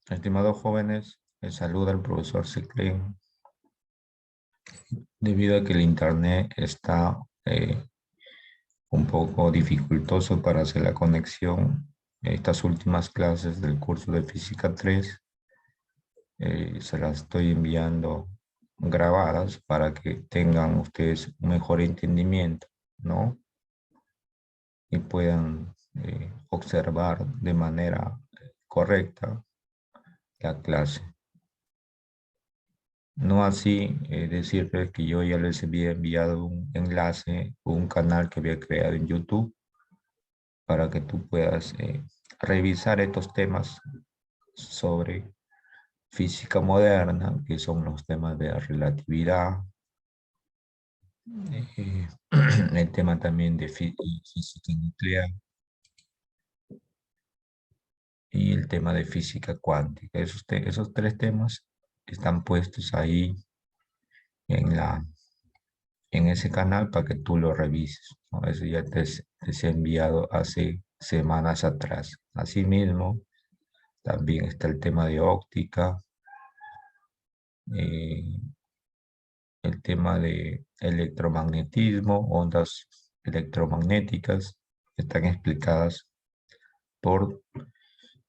Estimados jóvenes, les saluda el profesor Seclen. Debido a que el internet está un poco dificultoso para hacer la conexión, estas últimas clases del curso de Física 3 se las estoy enviando grabadas para que tengan ustedes un mejor entendimiento, ¿no? Y puedan observar de manera correcta la clase. No así decirles que yo ya les había enviado un enlace o un canal que había creado en YouTube para que tú puedas revisar estos temas sobre física moderna, que son los temas de relatividad, eh, el tema también de física nuclear y el tema de física cuántica. Esos tres temas están puestos ahí en en ese canal para que tú lo revises, ¿no? Eso ya te he enviado hace semanas atrás. Asimismo, también está el tema de óptica, eh, el tema de electromagnetismo, ondas electromagnéticas, están explicadas por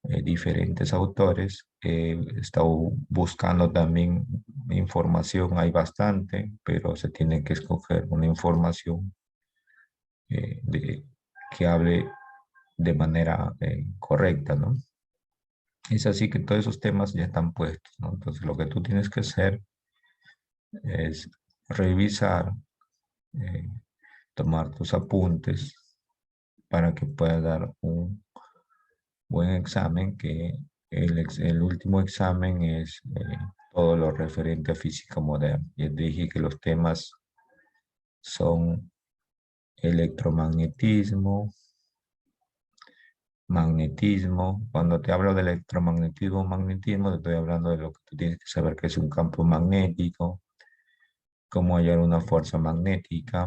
diferentes autores. He estado buscando también información, hay bastante, pero se tiene que escoger una información que hable de manera correcta, ¿no? Es así que todos esos temas ya están puestos, ¿no? Entonces lo que tú tienes que hacer es revisar, eh, tomar tus apuntes para que puedas dar un buen examen, que el último examen es todo lo referente a física moderna. Ya te dije que los temas son electromagnetismo, magnetismo. Cuando te hablo de electromagnetismo, magnetismo, te estoy hablando de lo que tú tienes que saber que es un campo magnético, cómo hallar una fuerza magnética,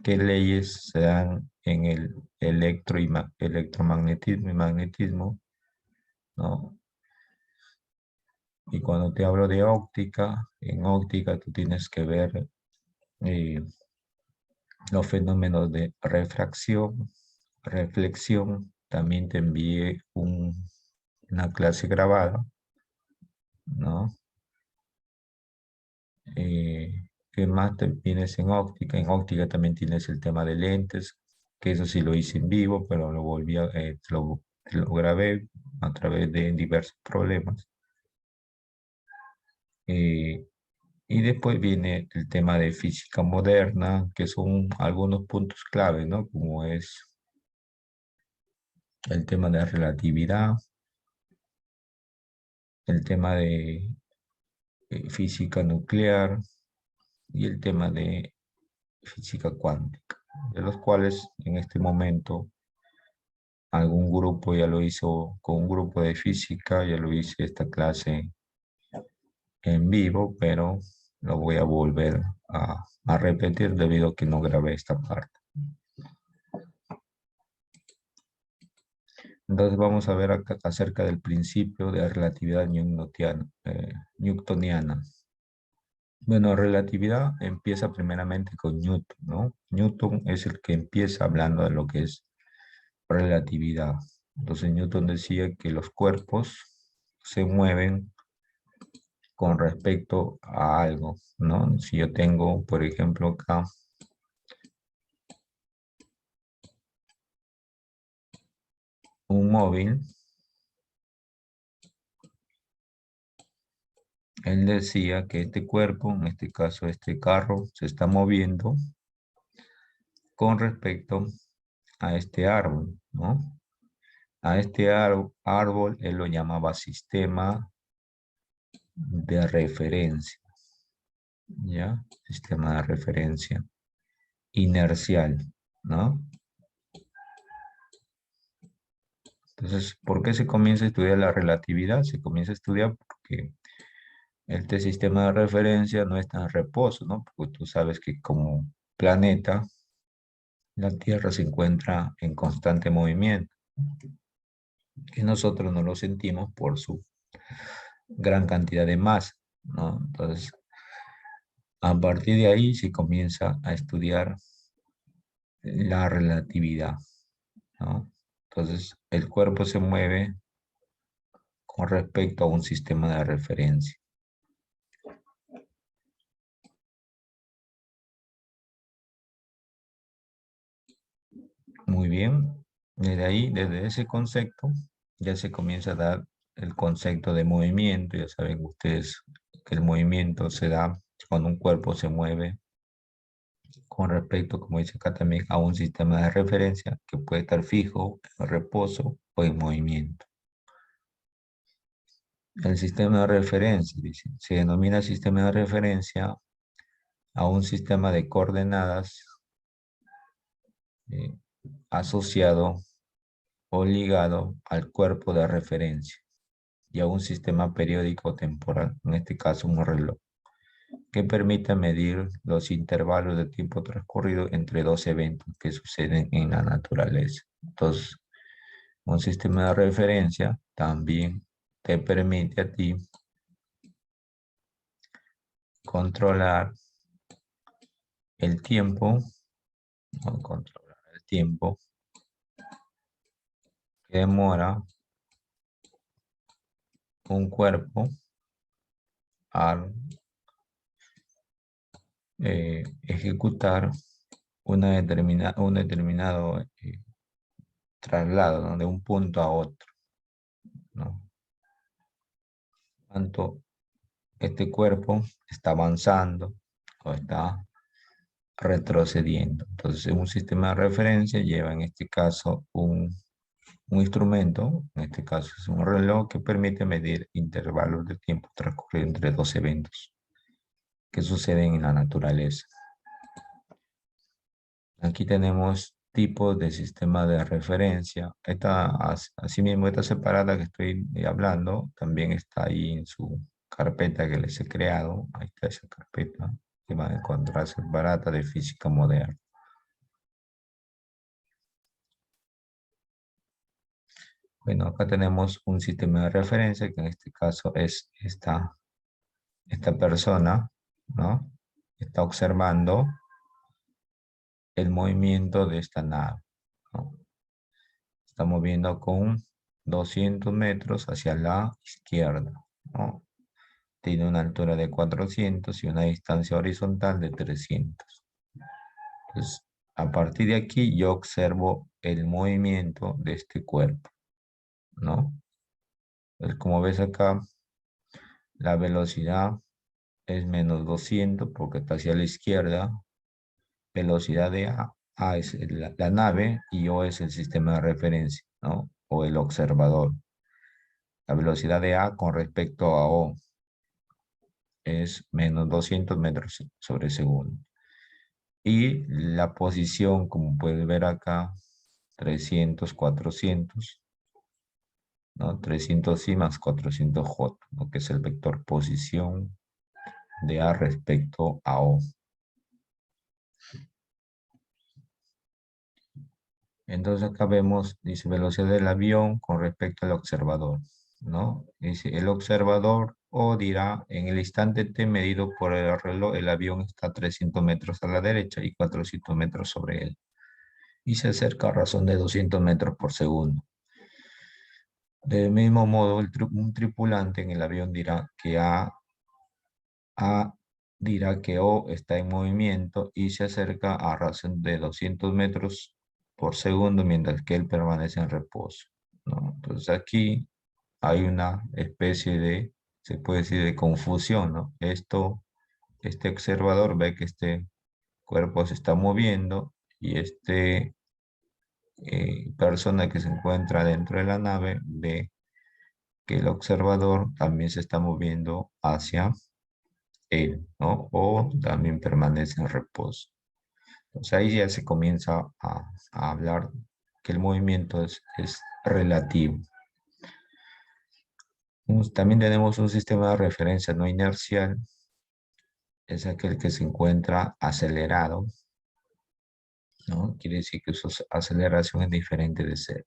qué leyes se dan en el electromagnetismo y magnetismo, ¿no? Y cuando te hablo de óptica, en óptica tú tienes que ver eh, los fenómenos de refracción, reflexión. También te envié una clase grabada, ¿no? ¿Qué más te tienes en óptica? En óptica también tienes el tema de lentes, que eso sí lo hice en vivo, pero lo volví a, lo grabé a través de diversos problemas. Eh, y después viene el tema de física moderna, que son algunos puntos clave, ¿no? Como es el tema de relatividad, el tema de física nuclear y el tema de física cuántica, de los cuales en este momento algún grupo ya lo hizo con un grupo de física, ya lo hice esta clase en vivo, pero lo voy a volver a repetir debido a que no grabé esta parte. Entonces vamos a ver acá acerca del principio de relatividad newtoniana. Bueno, relatividad empieza primeramente con Newton, ¿no? Newton es el que empieza hablando de lo que es relatividad. Entonces Newton decía que los cuerpos se mueven con respecto a algo, ¿no? Si yo tengo, por ejemplo, acá un móvil, él decía que este cuerpo, en este caso este carro, se está moviendo con respecto a este árbol, ¿no? A este árbol él lo llamaba sistema de referencia, ¿ya? Sistema de referencia inercial, ¿no? Entonces, ¿por qué se comienza a estudiar la relatividad? Se comienza a estudiar porque este sistema de referencia no está en reposo, ¿no? Porque tú sabes que como planeta, la Tierra se encuentra en constante movimiento. Y nosotros no lo sentimos por su gran cantidad de masa, ¿no? Entonces, a partir de ahí se comienza a estudiar la relatividad, ¿no? Entonces, el cuerpo se mueve con respecto a un sistema de referencia. Muy bien. Desde ahí, desde ese concepto, ya se comienza a dar el concepto de movimiento. Ya saben ustedes que el movimiento se da cuando un cuerpo se mueve con respecto, como dice acá también, a un sistema de referencia que puede estar fijo, en reposo o en movimiento. El sistema de referencia, dice, se denomina sistema de referencia a un sistema de coordenadas eh, asociado o ligado al cuerpo de referencia y a un sistema periódico temporal, en este caso un reloj, que permite medir los intervalos de tiempo transcurrido entre dos eventos que suceden en la naturaleza. Entonces, un sistema de referencia también te permite a ti controlar el tiempo, o controlar el tiempo que demora un cuerpo al ejecutar un determinado traslado, ¿no? De un punto a otro, ¿no? Tanto este cuerpo está avanzando o está retrocediendo. Entonces, un sistema de referencia lleva en este caso un instrumento, en este caso es un reloj que permite medir intervalos de tiempo transcurrido entre dos eventos que suceden en la naturaleza. Aquí tenemos tipos de sistema de referencia. Asimismo, esta separada que estoy hablando también está ahí en su carpeta que les he creado. Ahí está esa carpeta que van a encontrar separada de física moderna. Bueno, acá tenemos un sistema de referencia que en este caso es esta persona, ¿no? Está observando el movimiento de esta nave, ¿no? Está moviendo con 200 metros hacia la izquierda, ¿no? Tiene una altura de 400 y una distancia horizontal de 300. Entonces, a partir de aquí yo observo el movimiento de este cuerpo, ¿no? Entonces, como ves acá, la velocidad es menos 200 porque está hacia la izquierda. Velocidad de A es la nave y O es el sistema de referencia, ¿no? O el observador. La velocidad de A con respecto a O es menos 200 metros sobre segundo. Y la posición, como puedes ver acá, 300, 400, ¿no? 300 y más 400 J, ¿no? Que es el vector posición de A respecto a O. Entonces acá vemos, dice, velocidad del avión con respecto al observador, ¿no? Dice, el observador O dirá, en el instante T medido por el reloj, el avión está a 300 metros a la derecha y 400 metros sobre él. Y se acerca a razón de 200 metros por segundo. Del mismo modo, un tripulante en el avión dirá que A dirá que O está en movimiento y se acerca a razón de 200 metros por segundo, mientras que él permanece en reposo, ¿no? Entonces aquí hay una especie de, se puede decir, de confusión, ¿no? Este observador ve que este cuerpo se está moviendo y persona que se encuentra dentro de la nave ve que el observador también se está moviendo hacia él, ¿no? O también permanece en reposo. Entonces ahí ya se comienza a hablar que el movimiento es relativo. También tenemos un sistema de referencia no inercial, es aquel que se encuentra acelerado, ¿no? Quiere decir que su aceleración es diferente de cero.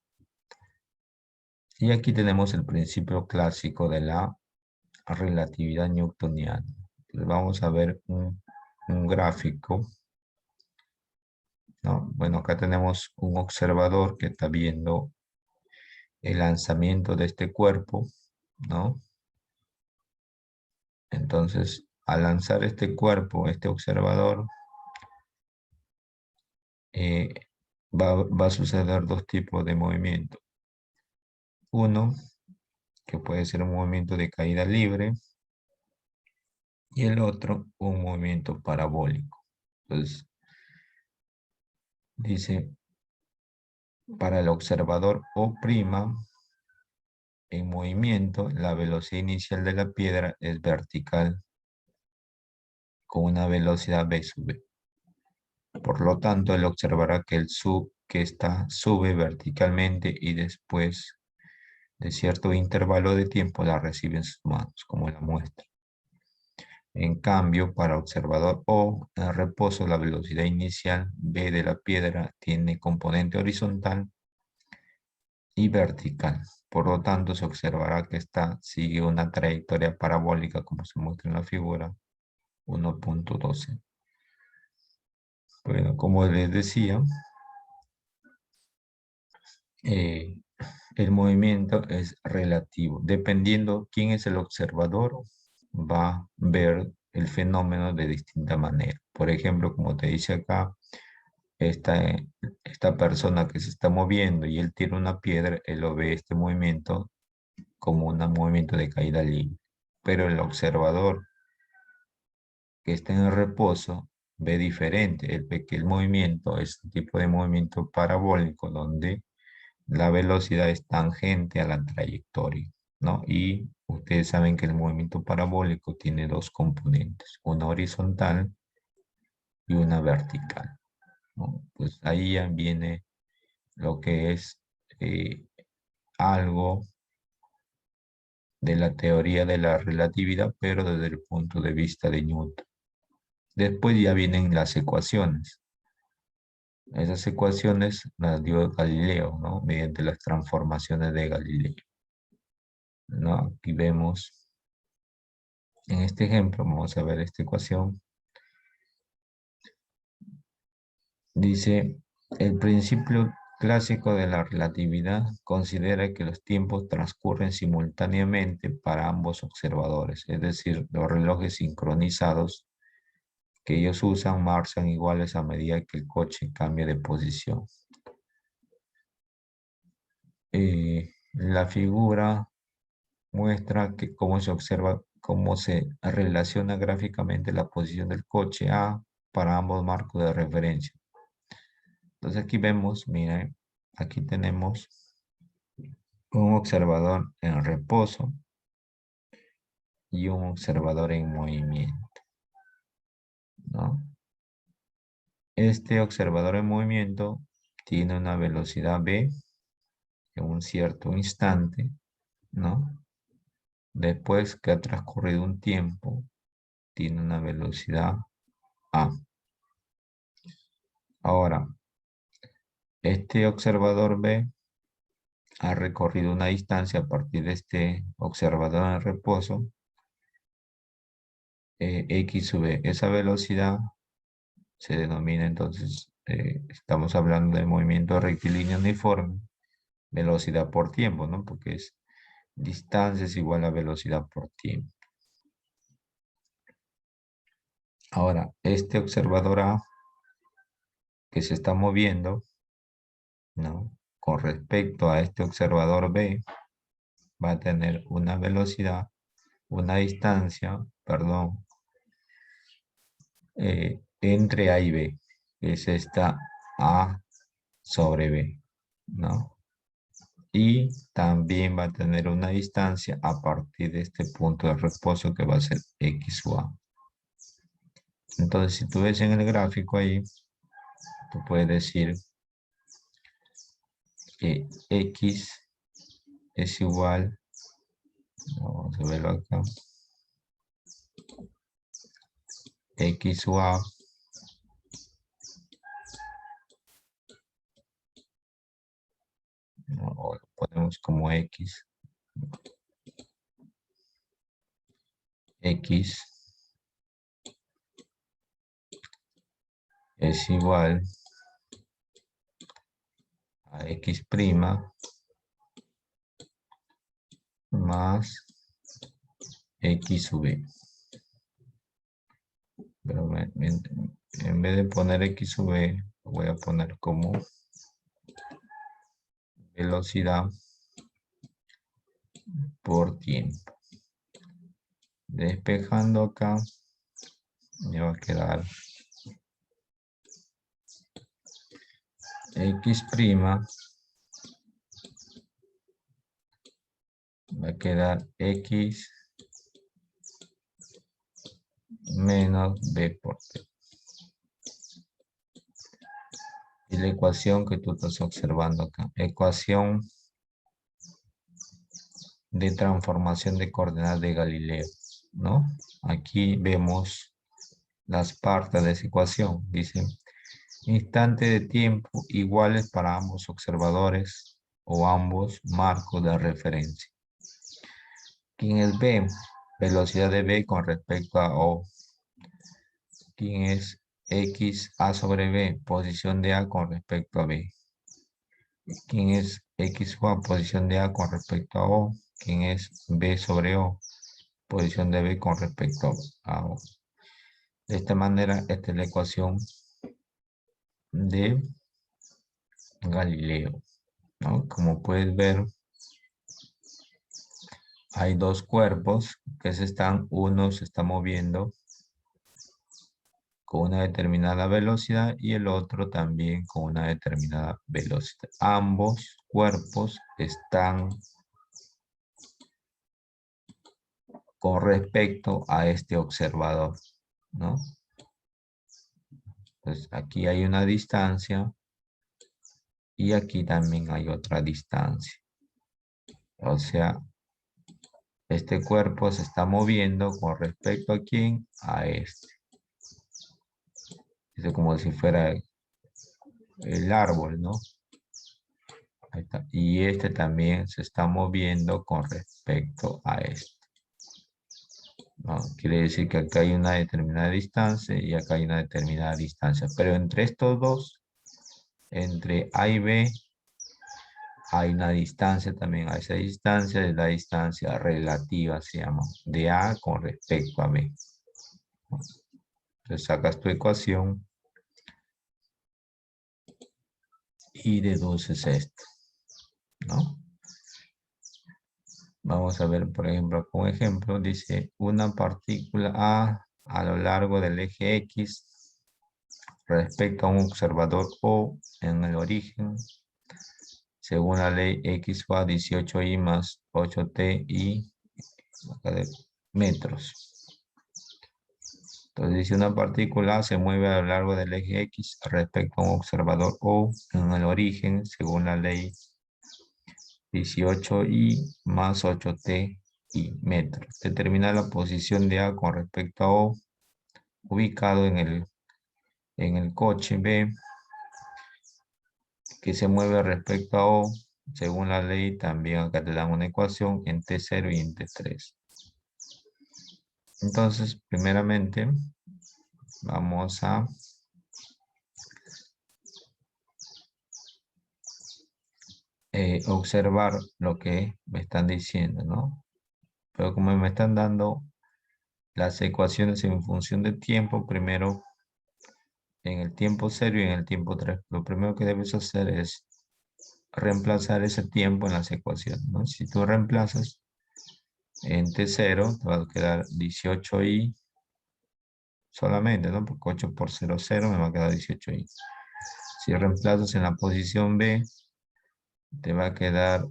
Y aquí tenemos el principio clásico de la relatividad newtoniana. Entonces vamos a ver un gráfico, ¿no? Bueno, acá tenemos un observador que está viendo el lanzamiento de este cuerpo, ¿no? Entonces, al lanzar este cuerpo, este observador, eh, va a suceder dos tipos de movimiento. Uno, que puede ser un movimiento de caída libre, y el otro, un movimiento parabólico. Entonces, dice, para el observador O', en movimiento, la velocidad inicial de la piedra es vertical con una velocidad v sub v. Por lo tanto, él observará que esta sube verticalmente y después de cierto intervalo de tiempo la recibe en sus manos, como la muestra. En cambio, para observador O, en reposo, la velocidad inicial v de la piedra tiene componente horizontal y vertical. Por lo tanto, se observará que esta sigue una trayectoria parabólica, como se muestra en la figura 1.12. Bueno, como les decía, eh, el movimiento es relativo. Dependiendo quién es el observador, va a ver el fenómeno de distinta manera. Por ejemplo, como te dice acá, esta, esta persona que se está moviendo y él tira una piedra, él lo ve este movimiento como un movimiento de caída libre. Pero el observador que está en el reposo ve diferente. Él ve que el movimiento es un tipo de movimiento parabólico donde la velocidad es tangente a la trayectoria, ¿no? Y ustedes saben que el movimiento parabólico tiene dos componentes, una horizontal y una vertical, ¿no? Pues ahí ya viene lo que es algo de la teoría de la relatividad, pero desde el punto de vista de Newton. Después ya vienen las ecuaciones. Esas ecuaciones las dio Galileo, ¿no? Mediante las transformaciones de Galileo, ¿no? Aquí vemos, en este ejemplo, vamos a ver esta ecuación. Dice, el principio clásico de la relatividad considera que los tiempos transcurren simultáneamente para ambos observadores, es decir, los relojes sincronizados que ellos usan marchan iguales a medida que el coche cambia de posición. La figura muestra que cómo se observa, cómo se relaciona gráficamente la posición del coche A para ambos marcos de referencia. Entonces aquí vemos, miren, aquí tenemos un observador en reposo y un observador en movimiento, ¿no? Este observador en movimiento tiene una velocidad v en un cierto instante, ¿no? Después que ha transcurrido un tiempo, tiene una velocidad a. Ahora, este observador B ha recorrido una distancia a partir de este observador en reposo, x sub v. Esa velocidad se denomina entonces, estamos hablando de movimiento rectilíneo uniforme, velocidad por tiempo, ¿no? Porque es distancia es igual a velocidad por tiempo. Ahora, este observador A que se está moviendo, ¿no? Con respecto a este observador B, va a tener una velocidad, una distancia, perdón, entre A y B, que es esta A sobre B, ¿no? Y también va a tener una distancia a partir de este punto de reposo que va a ser X o A. Entonces, si tú ves en el gráfico ahí, tú puedes decir que X es igual, vamos a verlo acá, X o A o lo ponemos como X, X es igual a X' más X sub B. Pero en vez de poner X sub B, voy a poner como velocidad por tiempo. Despejando acá, me va a quedar X' va a quedar X menos B por T. Y la ecuación que tú estás observando acá, ecuación de transformación de coordenadas de Galileo, ¿no? Aquí vemos las partes de esa ecuación. Dice, instante de tiempo iguales para ambos observadores o ambos marcos de referencia. ¿Quién es B? Velocidad de B con respecto a O. ¿Quién es X A sobre B? Posición de A con respecto a B. ¿Quién es X o A? Posición de A con respecto a O. ¿Quién es B sobre O? Posición de B con respecto a O. De esta manera, esta es la ecuación de Galileo, ¿no? Como puedes ver, hay dos cuerpos que uno se está moviendo con una determinada velocidad y el otro también con una determinada velocidad. Ambos cuerpos están con respecto a este observador, ¿no? Entonces aquí hay una distancia y aquí también hay otra distancia. O sea, este cuerpo se está moviendo con respecto a quién, a este. Es como si fuera el árbol, ¿no? Ahí está. Y este también se está moviendo con respecto a este. ¿No? Quiere decir que acá hay una determinada distancia y acá hay una determinada distancia. Pero entre estos dos, entre A y B, hay una distancia también. A esa distancia es la distancia relativa, se llama, de A con respecto a B. Entonces sacas tu ecuación y deduces esto, ¿no? Vamos a ver, por ejemplo, un ejemplo. Dice, una partícula a lo largo del eje X respecto a un observador O en el origen, según la ley X va 18i más 8t y metros. Entonces dice, una partícula se mueve a lo largo del eje X respecto a un observador O en el origen, según la ley 18i más 8t y metros. Determina la posición de A con respecto a O, ubicado en el coche B, que se mueve respecto a O, según la ley. También acá te dan una ecuación en T0 y en T3. Entonces, primeramente, vamos a observar lo que me están diciendo, ¿no? Pero como me están dando las ecuaciones en función de tiempo, primero en el tiempo 0 y en el tiempo 3, lo primero que debes hacer es reemplazar ese tiempo en las ecuaciones, ¿no? Si tú reemplazas en T0, te va a quedar 18i solamente, ¿no? Porque 8 por 0, 0, me va a quedar 18i. Si reemplazas en la posición B, te va a quedar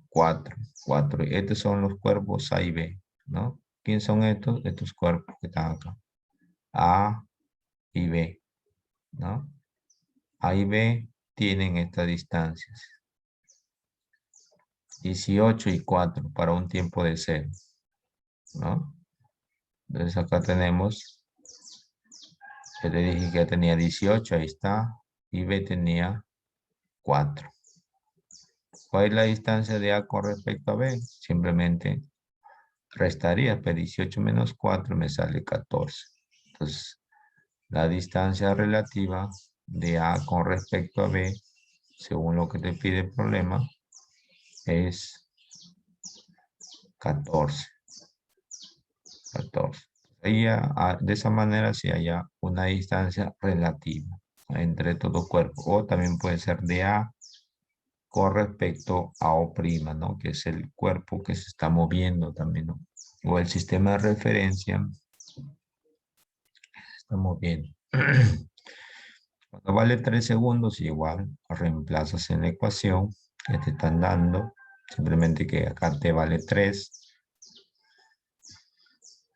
4. 4. Estos son los cuerpos A y B, ¿no? ¿Quiénes son estos? Estos cuerpos que están acá. A y B, ¿no? A y B tienen estas distancias. 18 y 4 para un tiempo de 0, ¿no? Entonces acá tenemos, que le dije que ya tenía 18, ahí está, y B tenía 4. ¿Cuál es la distancia de A con respecto a B? Simplemente restaría, pero 18 menos 4 me sale 14. Entonces, la distancia relativa de A con respecto a B, según lo que te pide el problema, es 14. 14. Ahí de esa manera sí haya una distancia relativa entre todo cuerpo. O también puede ser de A con respecto a O', ¿no? Que es el cuerpo que se está moviendo también, ¿no? O el sistema de referencia se está moviendo. Cuando vale 3 segundos, igual reemplazas en la ecuación que te están dando. Simplemente que acá te vale 3.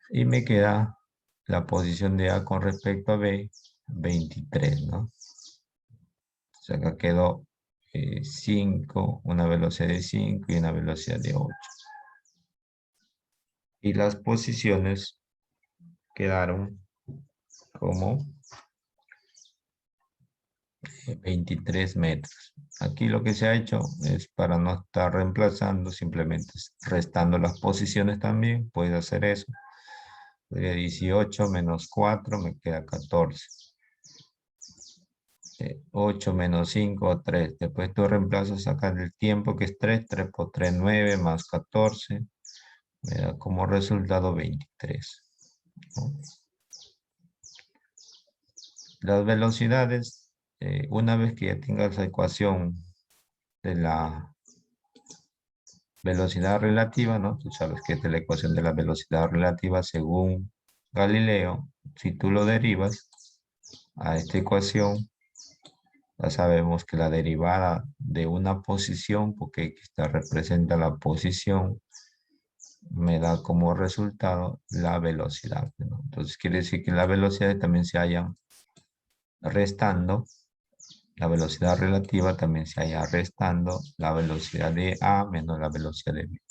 Y me queda la posición de A con respecto a B, 23, ¿no? O sea, acá quedó 5, una velocidad de 5 y una velocidad de 8. Y las posiciones quedaron como 23 metros. Aquí lo que se ha hecho es para no estar reemplazando, simplemente restando las posiciones también. Puedes hacer eso. Sería 18 menos 4, me queda 14. 8 menos 5, 3. Después tú reemplazas acá el tiempo que es 3. 3 por 3, 9 más 14. Me da como resultado 23. ¿No? Las velocidades, una vez que ya tengas la ecuación de la velocidad relativa, ¿no? Tú sabes que esta es la ecuación de la velocidad relativa según Galileo. Si tú lo derivas a esta ecuación, ya sabemos que la derivada de una posición, porque esta representa la posición, me da como resultado la velocidad, ¿no? Entonces quiere decir que la velocidad también se hayan restando, la velocidad relativa también se haya restando la velocidad de A menos la velocidad de B.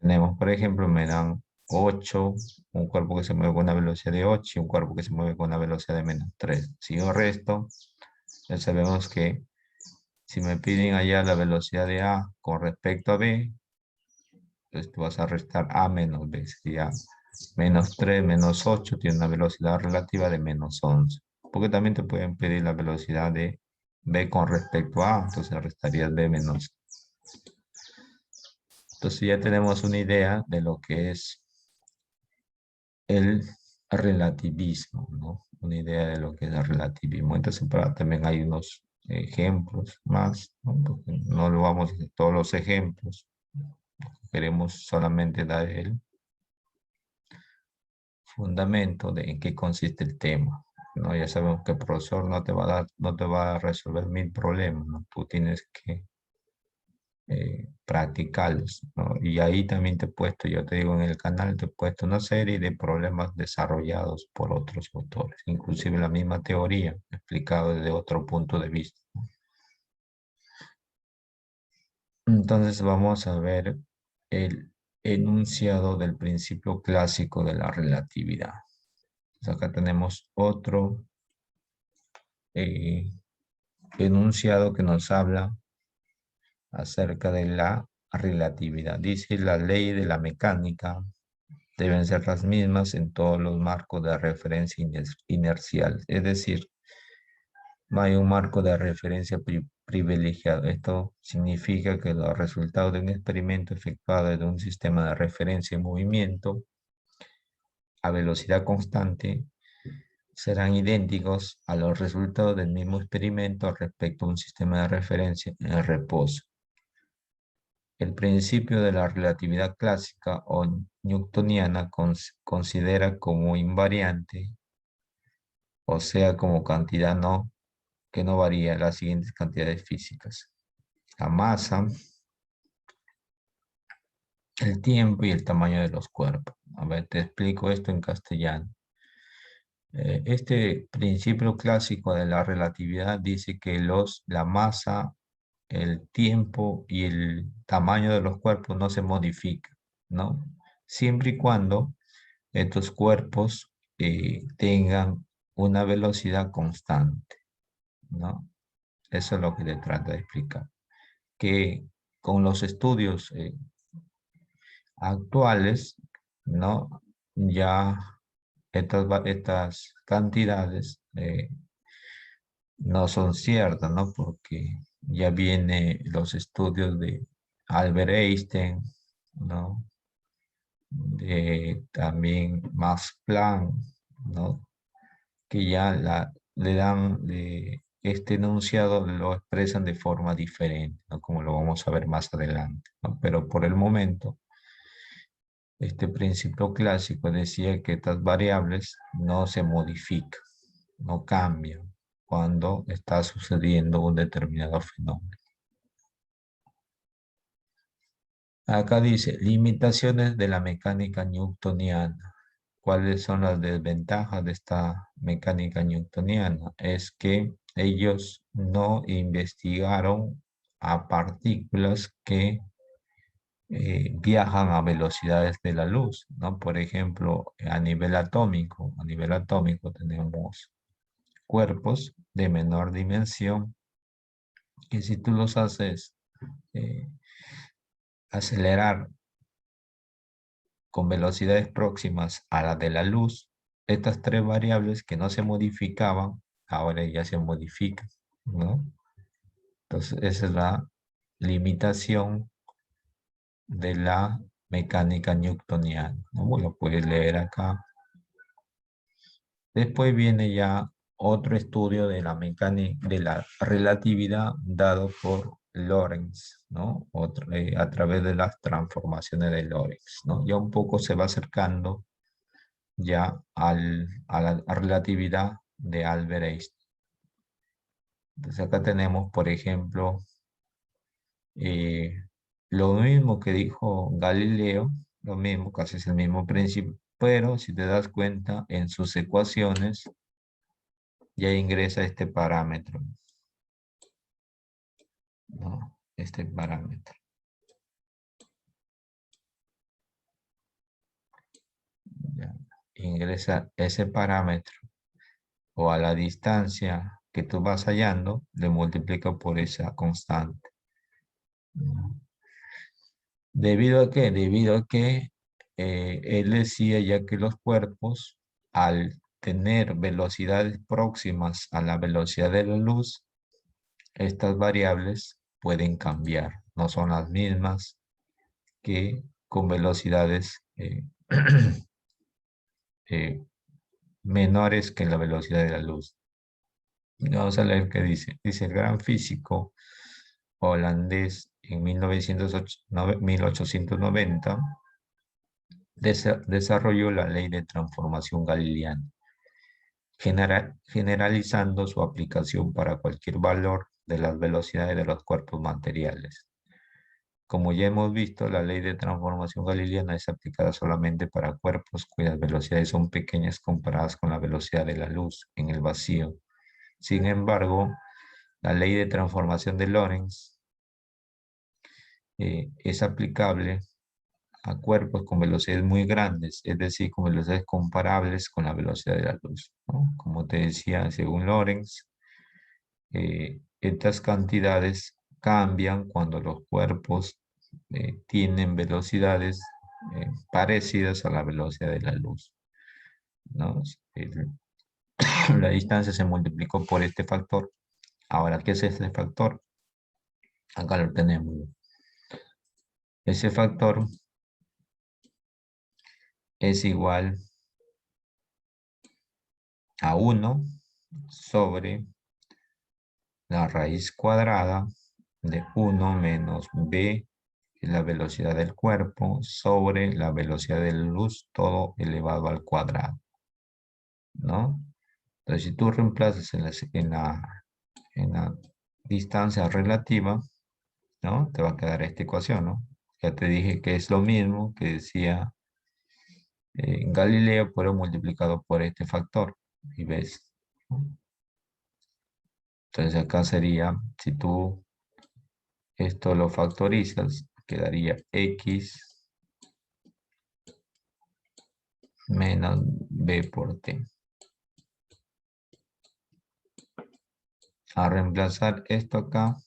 Tenemos, por ejemplo, me dan 8, un cuerpo que se mueve con una velocidad de 8 y un cuerpo que se mueve con una velocidad de menos 3. Si yo resto, ya sabemos que si me piden allá la velocidad de A con respecto a B, pues tú vas a restar A menos B. Sería menos 3, menos 8, tiene una velocidad relativa de menos 11. Porque también te pueden pedir la velocidad de B con respecto a A, entonces restarías B menos. Entonces ya tenemos una idea de lo que es el relativismo, ¿no? Una idea de lo que es el relativismo. Entonces, también hay unos ejemplos más, ¿no? Porque no lo vamos a hacer todos los ejemplos. Queremos solamente dar el fundamento de en qué consiste el tema, ¿no? Ya sabemos que el profesor no te va a dar, no te va a resolver 1000 problemas, ¿no? Tú tienes que practicarlos, ¿no? Y ahí también te he puesto, yo te digo en el canal, te he puesto una serie de problemas desarrollados por otros autores, inclusive la misma teoría, explicado desde otro punto de vista. Entonces vamos a ver el enunciado del principio clásico de la relatividad. Entonces acá tenemos otro eh, enunciado que nos habla acerca de la relatividad. Dice: la ley de la mecánica deben ser las mismas en todos los marcos de referencia inercial. Es decir, no hay un marco de referencia privilegiado. Esto significa que los resultados de un experimento efectuado de un sistema de referencia en movimiento a velocidad constante serán idénticos a los resultados del mismo experimento respecto a un sistema de referencia en reposo. El principio de la relatividad clásica o newtoniana considera como invariante, o sea, como cantidad que no varía, las siguientes cantidades físicas: la masa, el tiempo y el tamaño de los cuerpos. A ver, te explico esto en castellano. Este principio clásico de la relatividad dice que la masa, el tiempo y el tamaño de los cuerpos no se modifican, ¿no? Siempre y cuando estos cuerpos tengan una velocidad constante, ¿no? Eso es lo que te trata de explicar. Que con los estudios actuales, ¿no? Ya estas cantidades no son ciertas, ¿no? Porque ya vienen los estudios de Albert Einstein, ¿no? De también Max Planck, ¿no? Que ya le dan este enunciado, lo expresan de forma diferente, ¿no? Como lo vamos a ver más adelante, ¿no? Pero por el momento, este principio clásico decía que estas variables no se modifican, no cambian cuando está sucediendo un determinado fenómeno. Acá dice, limitaciones de la mecánica newtoniana. ¿Cuáles son las desventajas de esta mecánica newtoniana? Es que ellos no investigaron a partículas que viajan a velocidades de la luz, ¿no? Por ejemplo, a nivel atómico tenemos cuerpos de menor dimensión que si tú los haces eh, acelerar con velocidades próximas a la de la luz, estas tres variables que no se modificaban, ahora ya se modifican, ¿no? Entonces, esa es la limitación de la mecánica newtoniana, ¿no? Lo puedes leer acá. Después viene ya otro estudio de la mecánica, de la relatividad dado por Lorentz, ¿no? A través de las transformaciones de Lorentz, ¿no? Ya un poco se va acercando ya a la relatividad de Albert Einstein. Entonces acá tenemos, por ejemplo, eh, lo mismo que dijo Galileo, lo mismo, casi es el mismo principio, pero si te das cuenta, en sus ecuaciones ya ingresa este parámetro, ¿no? Este parámetro. Ya. Ingresa ese parámetro o a la distancia que tú vas hallando, le multiplica por esa constante, ¿no? ¿Debido a qué? Debido a que él decía ya que los cuerpos, al tener velocidades próximas a la velocidad de la luz, estas variables pueden cambiar. No son las mismas que con velocidades eh, menores que la velocidad de la luz. Vamos a leer qué dice. Dice el gran físico holandés en 1890 desarrolló la ley de transformación galileana, generalizando su aplicación para cualquier valor de las velocidades de los cuerpos materiales. Como ya hemos visto, la ley de transformación galileana es aplicada solamente para cuerpos cuyas velocidades son pequeñas comparadas con la velocidad de la luz en el vacío. Sin embargo, la ley de transformación de Lorentz es aplicable a cuerpos con velocidades muy grandes, es decir, con velocidades comparables con la velocidad de la luz, ¿no? Como te decía, según Lorentz, estas cantidades cambian cuando los cuerpos tienen velocidades parecidas a la velocidad de la luz, ¿no? La distancia se multiplicó por este factor. Ahora, ¿qué es este factor? Acá lo tenemos. Ese factor es igual a 1 sobre la raíz cuadrada de 1 menos b, que es la velocidad del cuerpo, sobre la velocidad de la luz, todo elevado al cuadrado, ¿no? Entonces, si tú reemplazas en la distancia relativa, ¿no? Te va a quedar esta ecuación, ¿no? Ya te dije que es lo mismo que decía Galileo, pero multiplicado por este factor. Y ves, ¿no? Entonces acá sería, si tú esto lo factorizas, quedaría x menos b por t. A reemplazar esto acá,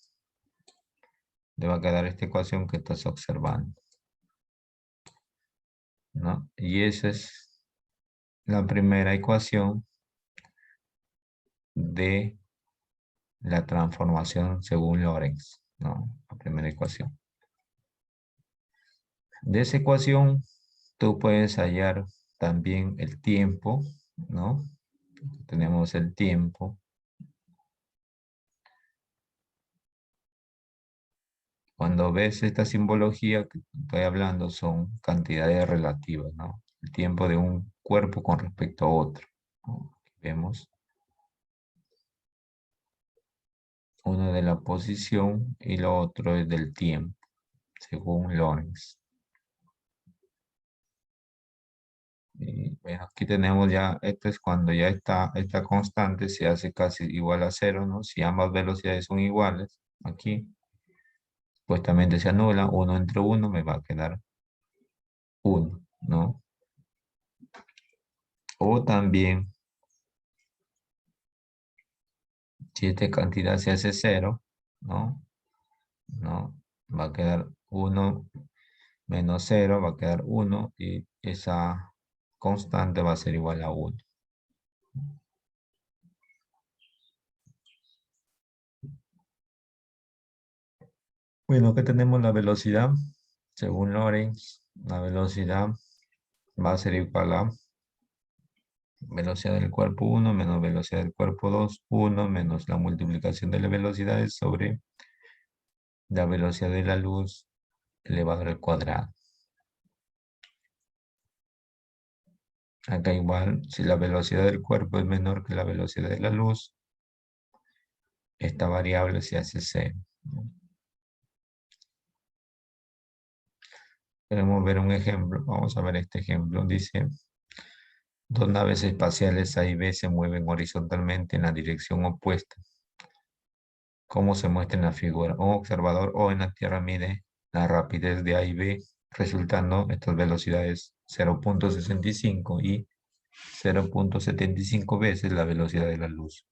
le va a quedar esta ecuación que estás observando, ¿no? Y esa es la primera ecuación de la transformación según Lorentz, ¿no? La primera ecuación. De esa ecuación, tú puedes hallar también el tiempo, ¿no? Tenemos el tiempo. Cuando ves esta simbología que estoy hablando, son cantidades relativas, ¿no? El tiempo de un cuerpo con respecto a otro, ¿no? Vemos uno de la posición y lo otro es del tiempo, según Lorentz. Y bueno, aquí tenemos ya, esto es cuando ya está esta constante se hace casi igual a cero, ¿no? Si ambas velocidades son iguales, aquí, supuestamente se anula, 1 entre 1 me va a quedar 1, ¿no? O también, si esta cantidad se hace cero, ¿no? ¿No? Va a quedar 1 menos cero, va a quedar 1 y esa constante va a ser igual a 1. Bueno, acá tenemos la velocidad. Según Lorentz, la velocidad va a ser igual a velocidad del cuerpo 1 menos velocidad del cuerpo 2, 1 menos la multiplicación de las velocidades sobre la velocidad de la luz elevado al cuadrado. Acá igual, si la velocidad del cuerpo es menor que la velocidad de la luz, esta variable se hace cero, ¿no? Queremos ver un ejemplo. Vamos a ver este ejemplo. Dice, dos naves espaciales A y B se mueven horizontalmente en la dirección opuesta. ¿Cómo se muestra en la figura? Un observador O en la Tierra mide la rapidez de A y B, resultando estas velocidades 0.65 y 0.75 veces la velocidad de la luz.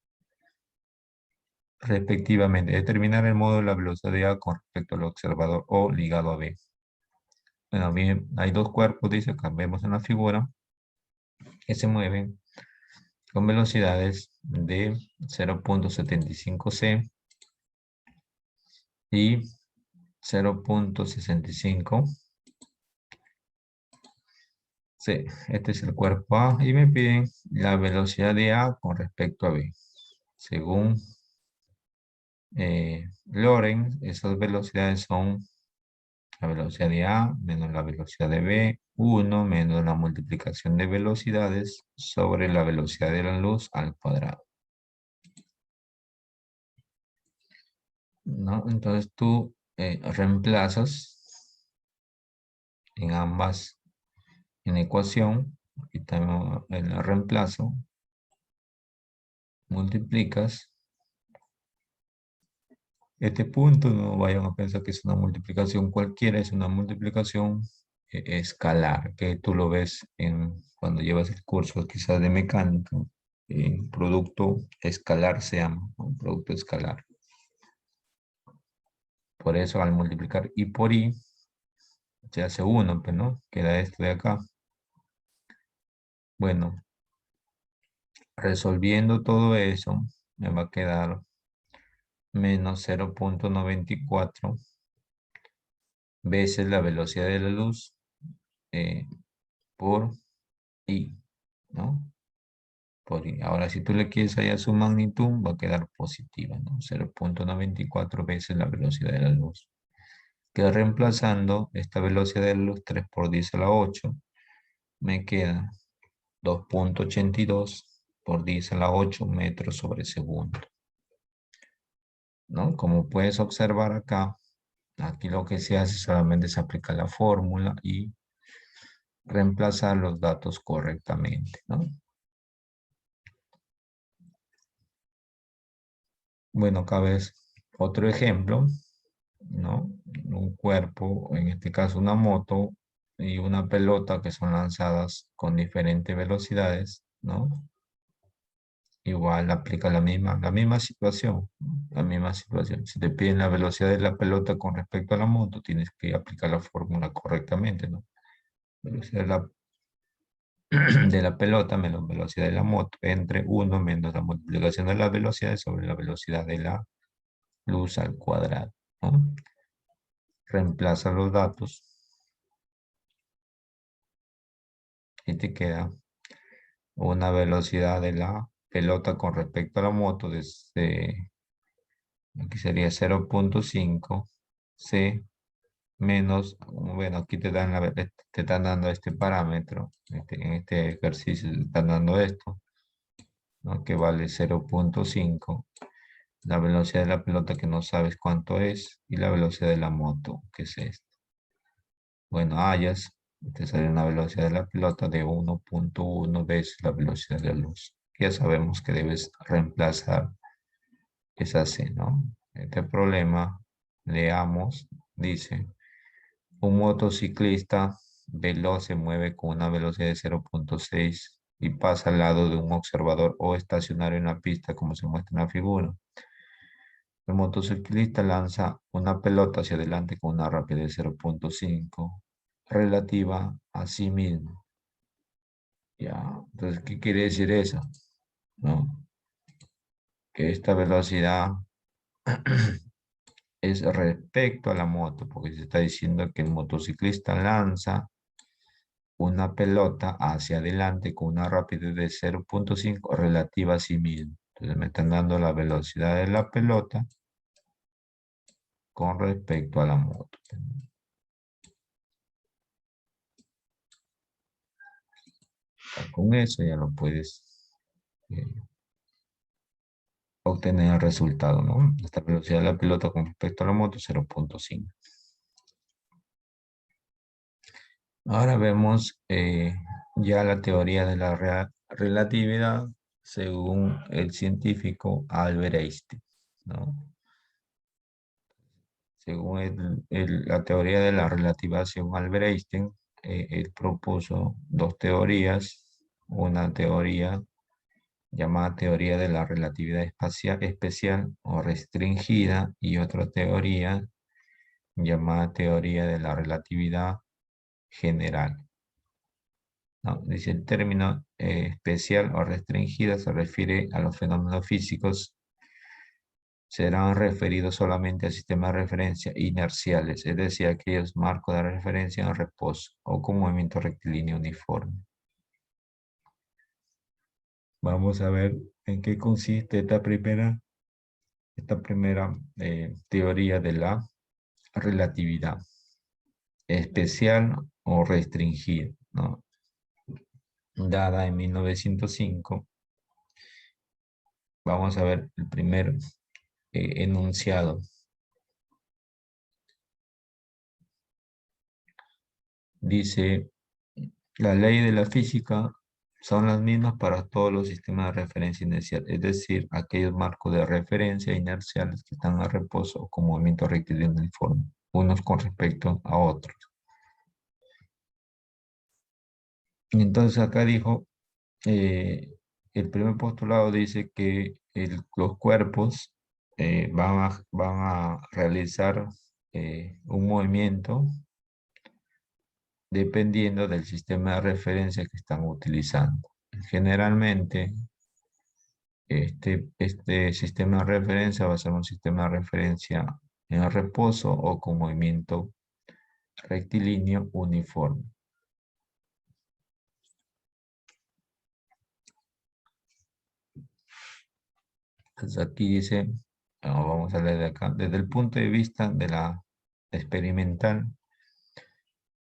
Respectivamente, determinar el modo de la velocidad de A con respecto al observador O ligado a B. Bueno, bien, hay dos cuerpos, dice, que vemos en la figura, que se mueven con velocidades de 0.75 c y 0.65. Sí, este es el cuerpo A y me piden la velocidad de A con respecto a B. Según Lorentz, esas velocidades son la velocidad de A menos la velocidad de B, 1 menos la multiplicación de velocidades sobre la velocidad de la luz al cuadrado, ¿no? Entonces tú reemplazas en ambas en ecuación, y también en el reemplazo, multiplicas este punto, no vayan a pensar que es una multiplicación cualquiera, es una multiplicación escalar, que tú lo ves cuando llevas el curso quizás de mecánica, producto escalar se llama, ¿no? Un producto escalar. Por eso al multiplicar I por I, se hace 1, pero no, queda esto de acá. Bueno, resolviendo todo eso, me va a quedar menos 0.94 veces la velocidad de la luz por I, ¿no? Por I. Ahora, si tú le quieres hallar su magnitud, va a quedar positiva, ¿no? 0.94 veces la velocidad de la luz. Queda reemplazando esta velocidad de la luz, 3 por 10 a la 8, me queda 2.82 por 10 a la 8 metros sobre segundo, ¿no? Como puedes observar acá, aquí lo que se hace solamente es aplicar la fórmula y reemplazar los datos correctamente, ¿no? Bueno, acá ves otro ejemplo, ¿no? Un cuerpo, en este caso una moto y una pelota que son lanzadas con diferentes velocidades, ¿no? igual aplica la misma situación, la misma situación. Si te piden la velocidad de la pelota con respecto a la moto, tienes que aplicar la fórmula correctamente, ¿no? Velocidad de la pelota menos velocidad de la moto entre uno menos la multiplicación de las velocidades sobre la velocidad de la luz al cuadrado, ¿no? Reemplaza los datos y te queda una velocidad de la pelota con respecto a la moto desde, aquí sería 0,5 c menos, bueno, aquí te están dando este parámetro, en este ejercicio te están dando esto, ¿no? Que vale 0,5, la velocidad de la pelota que no sabes cuánto es y la velocidad de la moto, que es esto. Bueno, hayas, te sale una velocidad de la pelota de 1,1 veces la velocidad de la luz. Ya sabemos que debes reemplazar esa C, ¿no? Este problema, leamos, dice, un motociclista veloz se mueve con una velocidad de 0,6 y pasa al lado de un observador o estacionario en la pista, como se muestra en la figura. El motociclista lanza una pelota hacia adelante con una rapidez de 0,5 relativa a sí mismo. Ya, entonces, ¿qué quiere decir eso? ¿No? Que esta velocidad es respecto a la moto, porque se está diciendo que el motociclista lanza una pelota hacia adelante con una rapidez de 0,5 relativa a sí mismo. Entonces me están dando la velocidad de la pelota con respecto a la moto. Con eso ya lo puedes eh, obtener el resultado, ¿no? Esta velocidad de la pelota con respecto a la moto, 0,5. Ahora vemos ya la teoría de la relatividad según el científico Albert Einstein, ¿no? Según la teoría de la relatividad según Albert Einstein, él propuso dos teorías, una teoría llamada teoría de la relatividad especial o restringida y otra teoría llamada teoría de la relatividad general. No, dice el término especial o restringida se refiere a los fenómenos físicos, serán referidos solamente a sistemas de referencia inerciales, es decir, aquellos marcos de referencia en reposo o con movimiento rectilíneo uniforme. Vamos a ver en qué consiste esta primera teoría de la relatividad especial o restringida, ¿no? Dada en 1905. Vamos a ver el primer enunciado. Dice, la ley de la física son las mismas para todos los sistemas de referencia inercial, es decir, aquellos marcos de referencia inerciales que están a reposo o con movimiento rectilíneo uniforme, unos con respecto a otros. Y entonces acá dijo, eh, el primer postulado dice que los cuerpos van a realizar un movimiento dependiendo del sistema de referencia que están utilizando. Generalmente, este sistema de referencia va a ser un sistema de referencia en reposo o con movimiento rectilíneo uniforme. Entonces aquí dice, vamos a leer de acá, desde el punto de vista de la experimental,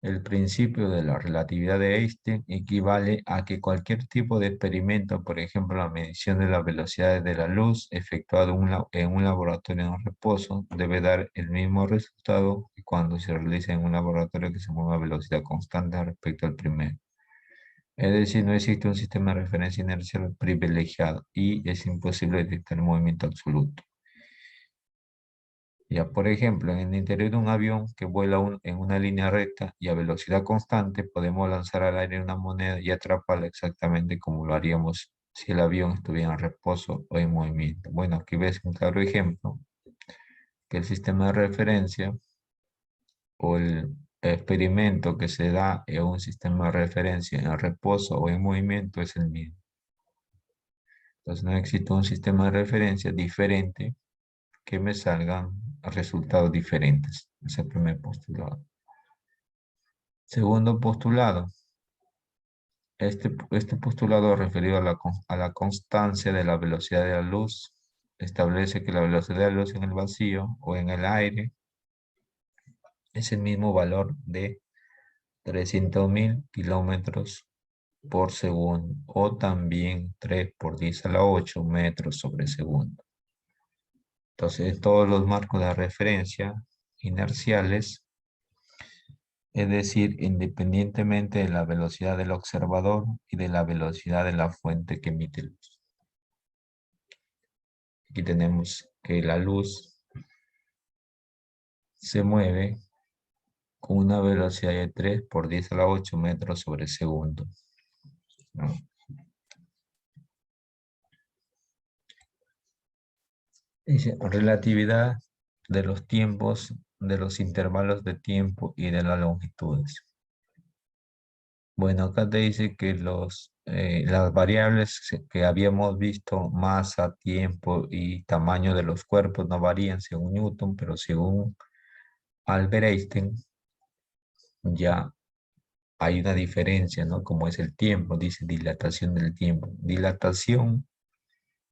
el principio de la relatividad de Einstein equivale a que cualquier tipo de experimento, por ejemplo, la medición de las velocidades de la luz efectuado en un laboratorio en reposo, debe dar el mismo resultado que cuando se realiza en un laboratorio que se mueve a velocidad constante respecto al primero. Es decir, no existe un sistema de referencia inercial privilegiado y es imposible detectar el movimiento absoluto. Ya, por ejemplo, en el interior de un avión que vuela en una línea recta y a velocidad constante, podemos lanzar al aire una moneda y atraparla exactamente como lo haríamos si el avión estuviera en reposo o en movimiento. Bueno, aquí ves un claro ejemplo que el sistema de referencia o el experimento que se da en un sistema de referencia en reposo o en movimiento es el mismo. Entonces no existe un sistema de referencia diferente que me salgan resultados diferentes. Ese es el primer postulado. Segundo postulado. Este postulado referido a la constancia de la velocidad de la luz establece que la velocidad de la luz en el vacío o en el aire es el mismo valor de 300.000 kilómetros por segundo o también 3 por 10 a la 8 metros sobre segundo. Entonces, todos los marcos de referencia inerciales, es decir, independientemente de la velocidad del observador y de la velocidad de la fuente que emite luz. Aquí tenemos que la luz se mueve con una velocidad de 3 por 10 a la 8 metros sobre segundo, ¿no? Dice, relatividad de los tiempos, de los intervalos de tiempo y de las longitudes. Bueno, acá te dice que las variables que habíamos visto, masa, tiempo y tamaño de los cuerpos no varían según Newton, pero según Albert Einstein ya hay una diferencia, ¿no? Como es el tiempo, dice dilatación del tiempo. Dilatación,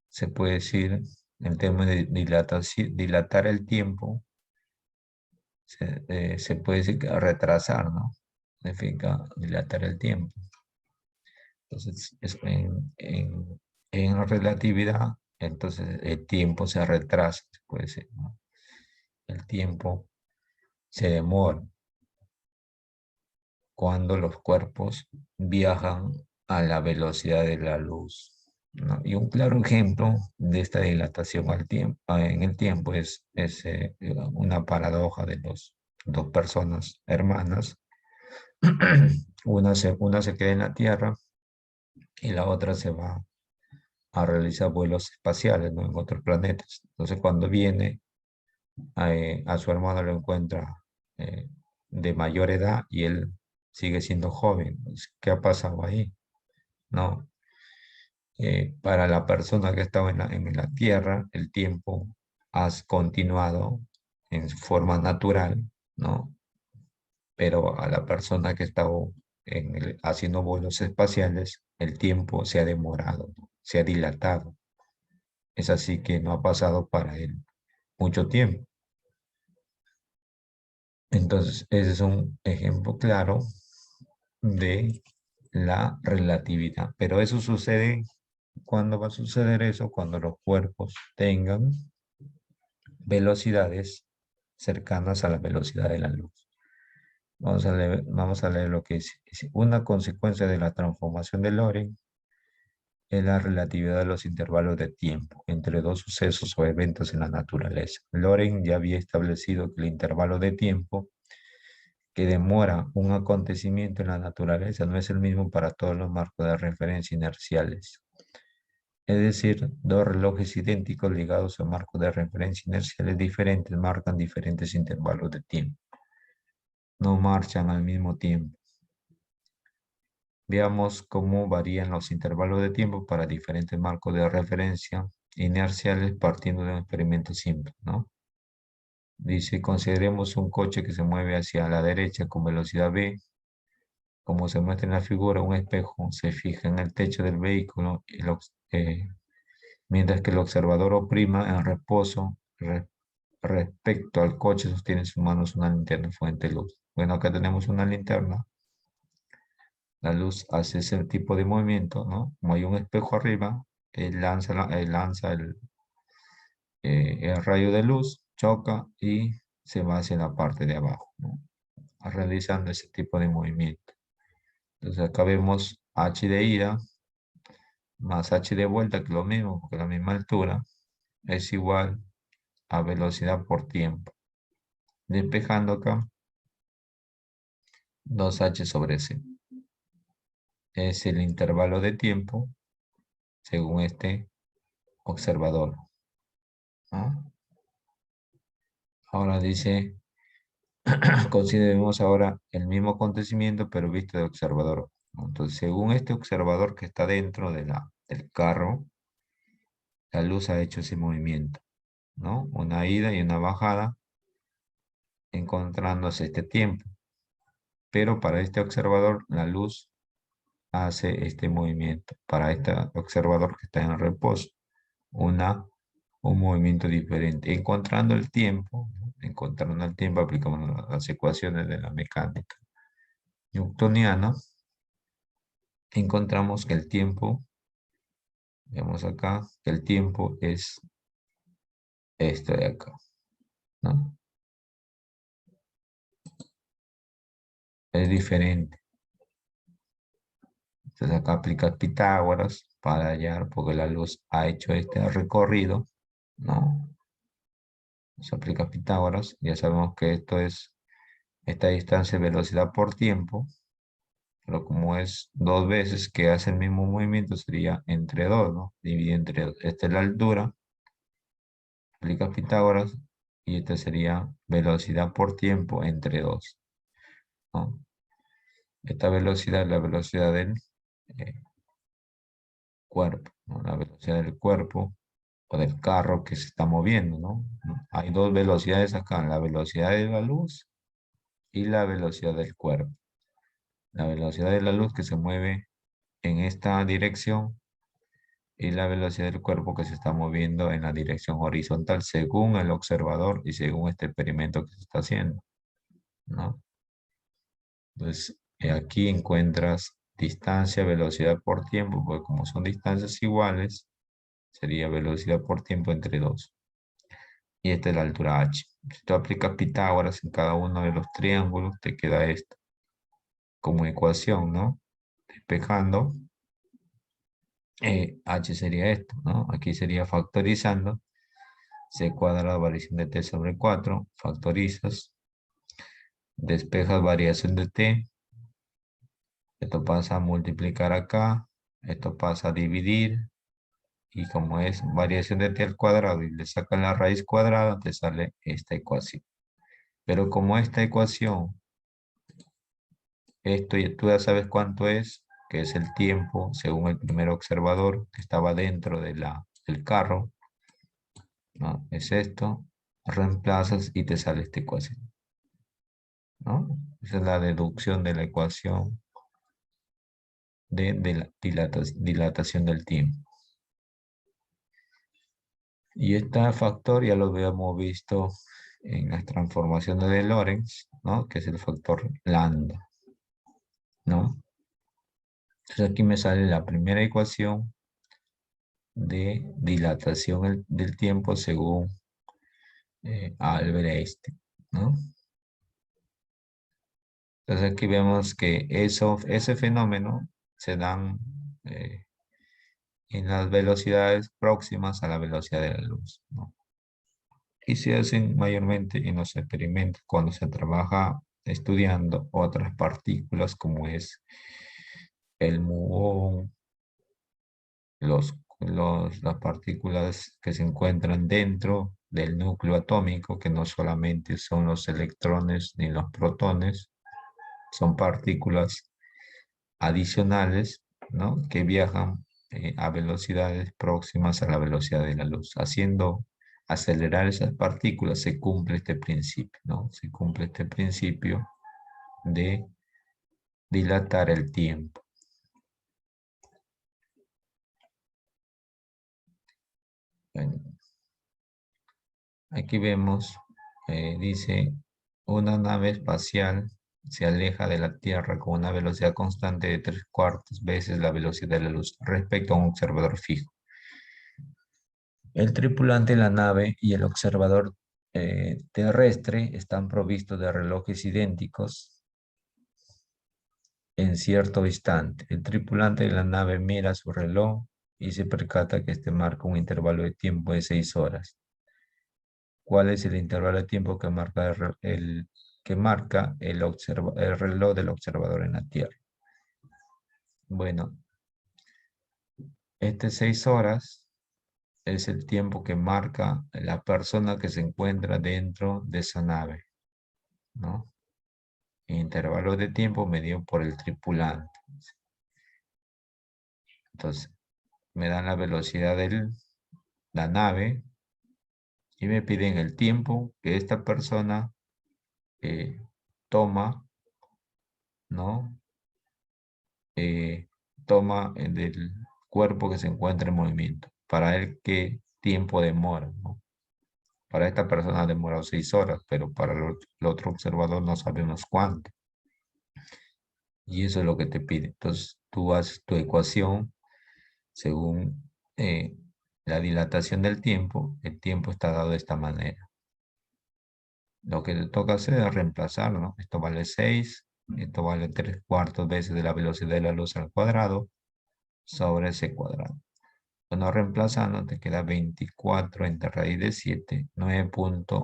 se puede decir, en términos de dilatación, dilatar el tiempo, se puede decir que retrasar, ¿no? Significa dilatar el tiempo. Entonces, en relatividad, entonces el tiempo se retrasa, se puede decir, ¿no? El tiempo se demora cuando los cuerpos viajan a la velocidad de la luz, ¿no? Y un claro ejemplo de esta dilatación en el tiempo es una paradoja de dos personas hermanas. Una se queda en la Tierra y la otra se va a realizar vuelos espaciales, ¿no? En otros planetas. Entonces, cuando viene a su hermano lo encuentra eh, de mayor edad y él sigue siendo joven. Pues, ¿qué ha pasado ahí? No. Para la persona que estaba en la Tierra, el tiempo ha continuado en forma natural, ¿no? Pero a la persona que estaba haciendo vuelos espaciales, el tiempo se ha demorado, ¿no? Se ha dilatado. Es así que no ha pasado para él mucho tiempo. Entonces, ese es un ejemplo claro de la relatividad. Pero eso sucede, ¿cuándo va a suceder eso? Cuando los cuerpos tengan velocidades cercanas a la velocidad de la luz. Vamos a leer lo que dice. Una consecuencia de la transformación de Lorentz es la relatividad de los intervalos de tiempo entre dos sucesos o eventos en la naturaleza. Lorentz ya había establecido que el intervalo de tiempo que demora un acontecimiento en la naturaleza no es el mismo para todos los marcos de referencia inerciales. Es decir, dos relojes idénticos ligados a marcos de referencia inerciales diferentes marcan diferentes intervalos de tiempo. No marchan al mismo tiempo. Veamos cómo varían los intervalos de tiempo para diferentes marcos de referencia inerciales partiendo de un experimento simple, ¿no? Dice, consideremos un coche que se mueve hacia la derecha con velocidad v. Como se muestra en la figura, un espejo se fija en el techo del vehículo mientras que el observador oprima en reposo respecto al coche sostiene en sus manos una linterna fuente de luz. Bueno, acá tenemos una linterna. La luz hace ese tipo de movimiento, ¿no? Como hay un espejo arriba, lanza el rayo de luz, choca y se va hacia la parte de abajo, ¿no? Realizando ese tipo de movimiento. Entonces acá vemos h de ida más h de vuelta, que es lo mismo, porque la misma altura, es igual a velocidad por tiempo. Despejando acá, 2h sobre c. Es el intervalo de tiempo según este observador, ¿no? Ahora dice, consideremos ahora el mismo acontecimiento, pero visto de observador, ¿no? Entonces, según este observador que está dentro de del carro, la luz ha hecho ese movimiento, ¿no? Una ida y una bajada, encontrándose este tiempo. Pero para este observador, la luz hace este movimiento. Para este observador que está en reposo, un movimiento diferente. Encontrando el tiempo, ¿no? Encontrando el tiempo, aplicamos las ecuaciones de la mecánica newtoniana. Encontramos que el tiempo, vemos acá, que el tiempo es esto de acá, ¿no? Es diferente. Entonces acá aplicas Pitágoras para hallar, porque la luz ha hecho este recorrido, ¿no? Se aplica Pitágoras, ya sabemos que esto es esta distancia de velocidad por tiempo, pero como es dos veces que hace el mismo movimiento, sería entre dos, ¿no? Divide entre dos. Esta es la altura, aplica Pitágoras, y esta sería velocidad por tiempo entre dos, ¿no? Esta velocidad es la velocidad del eh, cuerpo, ¿no? La velocidad del cuerpo o del carro que se está moviendo, ¿no? Hay dos velocidades acá, la velocidad de la luz y la velocidad del cuerpo. La velocidad de la luz que se mueve en esta dirección y la velocidad del cuerpo que se está moviendo en la dirección horizontal según el observador y según este experimento que se está haciendo, ¿no? Entonces, aquí encuentras distancia, velocidad por tiempo, porque como son distancias iguales, sería velocidad por tiempo entre dos. Y esta es la altura h. Si tú aplicas Pitágoras en cada uno de los triángulos, te queda esto como ecuación, ¿no? Despejando, h sería esto, ¿no? Aquí sería factorizando, c cuadrado variación de t sobre 4, factorizas, despejas variación de t, esto pasa a multiplicar acá, esto pasa a dividir, y como es variación de t al cuadrado y le sacan la raíz cuadrada, te sale esta ecuación. Pero como esta ecuación, esto tú ya sabes cuánto es, que es el tiempo según el primer observador que estaba dentro de del carro, ¿no? Es esto, reemplazas y te sale esta ecuación, ¿no? Esa es la deducción de la ecuación de la dilatación del tiempo. Y este factor ya lo habíamos visto en las transformaciones de Lorentz, ¿no? Que es el factor lambda, ¿no? Entonces aquí me sale la primera ecuación de dilatación del tiempo según Albert Einstein, ¿no? Entonces aquí vemos que ese fenómeno se dan en las velocidades próximas a la velocidad de la luz, ¿no? Y se hacen mayormente en los experimentos cuando se trabaja estudiando otras partículas como es el muón, las partículas que se encuentran dentro del núcleo atómico, que no solamente son los electrones ni los protones, son partículas adicionales, ¿no? Que viajan a velocidades próximas a la velocidad de la luz. Haciendo acelerar esas partículas se cumple este principio, ¿no? Se cumple este principio de dilatar el tiempo. Bueno, aquí vemos, dice, una nave espacial se aleja de la Tierra con una velocidad constante de 3/4 veces la velocidad de la luz respecto a un observador fijo. El tripulante de la nave y el observador terrestre están provistos de relojes idénticos en cierto instante. El tripulante de la nave mira su reloj y se percata que este marca un intervalo de tiempo de 6 horas. ¿Cuál es el intervalo de tiempo que marca el reloj del observador en la Tierra? Bueno, Este 6 horas es el tiempo que marca la persona que se encuentra dentro de esa nave, ¿no? Intervalo de tiempo medido por el tripulante. Entonces, me dan la velocidad de la nave y me piden el tiempo que esta persona toma, ¿no? Toma del cuerpo que se encuentra en movimiento. Para él, ¿qué tiempo demora, ¿no? Para esta persona ha demorado 6 horas, pero para el otro observador no sabemos cuánto. Y eso es lo que te pide. Entonces, tú haces tu ecuación según la dilatación del tiempo. El tiempo está dado de esta manera. Lo que te toca hacer es reemplazar, ¿no? Esto vale 6, esto vale 3/4 veces de la velocidad de la luz al cuadrado sobre ese cuadrado. Bueno, reemplazando te queda 24 entre raíz de 7, 9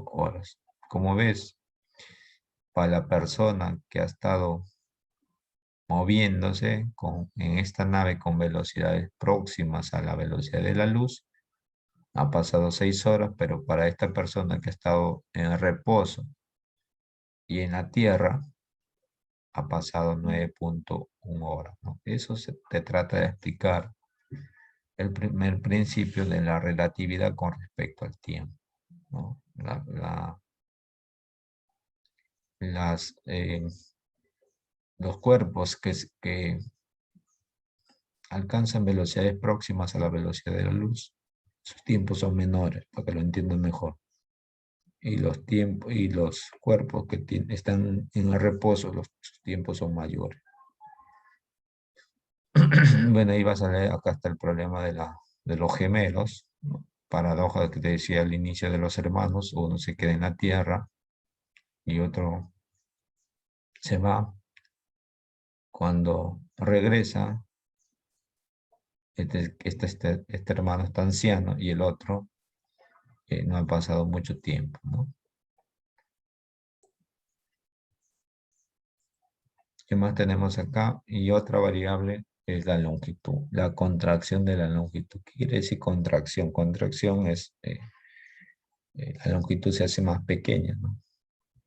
horas. Como ves, para la persona que ha estado moviéndose en esta nave con velocidades próximas a la velocidad de la luz, ha pasado 6 horas, pero para esta persona que ha estado en reposo y en la Tierra, ha pasado 9.1 horas, ¿no? Eso te trata de explicar el primer principio de la relatividad con respecto al tiempo, ¿no? Los cuerpos que alcanzan velocidades próximas a la velocidad de la luz, sus tiempos son menores, para que lo entiendan mejor. Y los cuerpos que están en el reposo, sus tiempos son mayores. Bueno, ahí vas a leer, acá está el problema de los gemelos, ¿no? Paradoja que te decía al inicio de los hermanos, uno se queda en la tierra y otro se va. Cuando regresa, este hermano está anciano y el otro no ha pasado mucho tiempo, ¿no? ¿Qué más tenemos acá? Y otra variable es la longitud, la contracción de la longitud. ¿Qué quiere decir contracción? Contracción es la longitud se hace más pequeña, ¿no?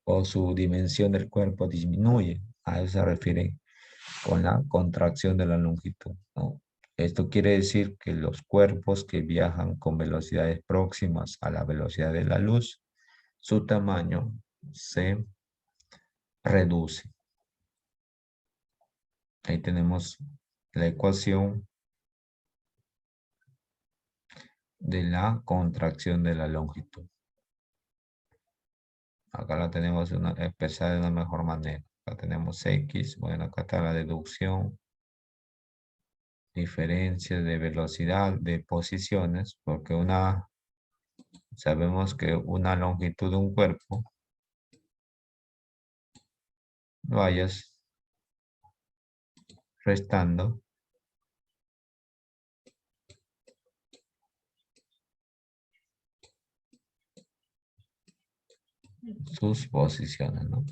O su dimensión del cuerpo disminuye. A eso se refiere con la contracción de la longitud, ¿no? Esto quiere decir que los cuerpos que viajan con velocidades próximas a la velocidad de la luz, su tamaño se reduce. Ahí tenemos la ecuación de la contracción de la longitud. Acá la tenemos expresada de una mejor manera. Acá tenemos X, bueno, acá está la deducción, diferencia de velocidad de posiciones, porque sabemos que una longitud de un cuerpo lo vayas restando sus posiciones, ¿no?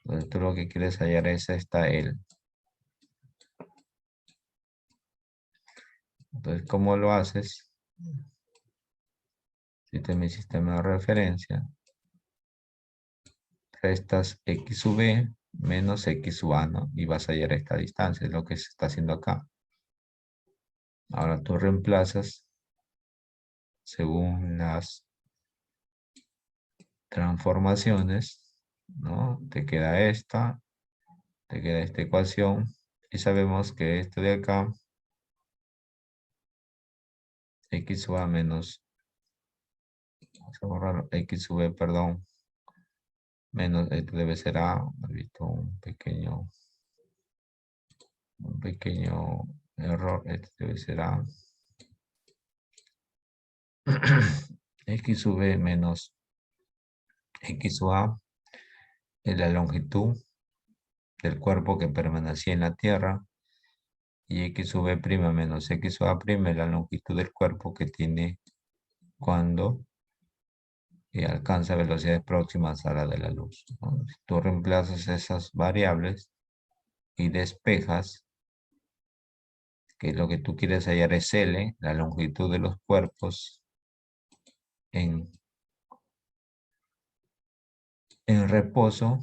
Entonces tú lo que quieres hallar es esta L. Entonces, ¿cómo lo haces? Si este es mi sistema de referencia, restas x sub b menos x sub a, ¿no? Y vas a hallar esta distancia, es lo que se está haciendo acá. Ahora tú reemplazas según las transformaciones, ¿no? Te queda esta ecuación, y sabemos que esto de acá, x sub a menos, vamos a borrar, x sub b, perdón, menos, esto debe ser a, he visto un pequeño error, esto debe ser a, x sub b menos x sub a es la longitud del cuerpo que permanecía en la Tierra, y x sub b' menos x sub a' es la longitud del cuerpo que tiene cuando alcanza velocidades próximas a la de la luz, ¿no? Si tú reemplazas esas variables y despejas, que lo que tú quieres hallar es L, la longitud de los cuerpos en reposo,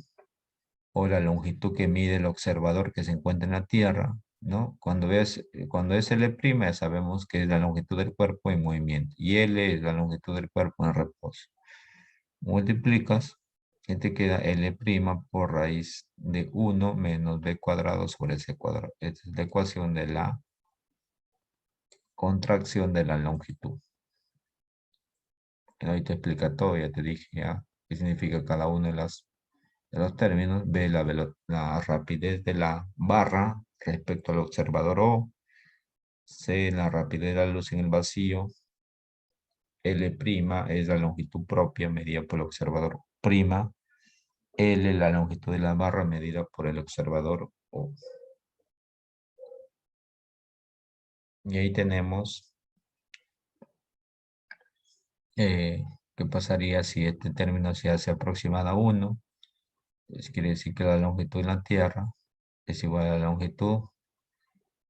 o la longitud que mide el observador que se encuentra en la Tierra, ¿no? Cuando es L', ya sabemos que es la longitud del cuerpo en movimiento, y L es la longitud del cuerpo en reposo. Multiplicas y te queda L' por raíz de 1 menos B cuadrado sobre C cuadrado. Esta es la ecuación de la contracción de la longitud. Ahí te explica todo, ya te dije ya qué significa cada uno de los términos. Ve la rapidez de la barra respecto al observador O. C, la rapidez de la luz en el vacío. L' es la longitud propia medida por el observador prima. L, la longitud de la barra medida por el observador O. Y ahí tenemos qué pasaría si este término se hace aproximado a 1. Pues quiere decir que la longitud de la Tierra es igual a la longitud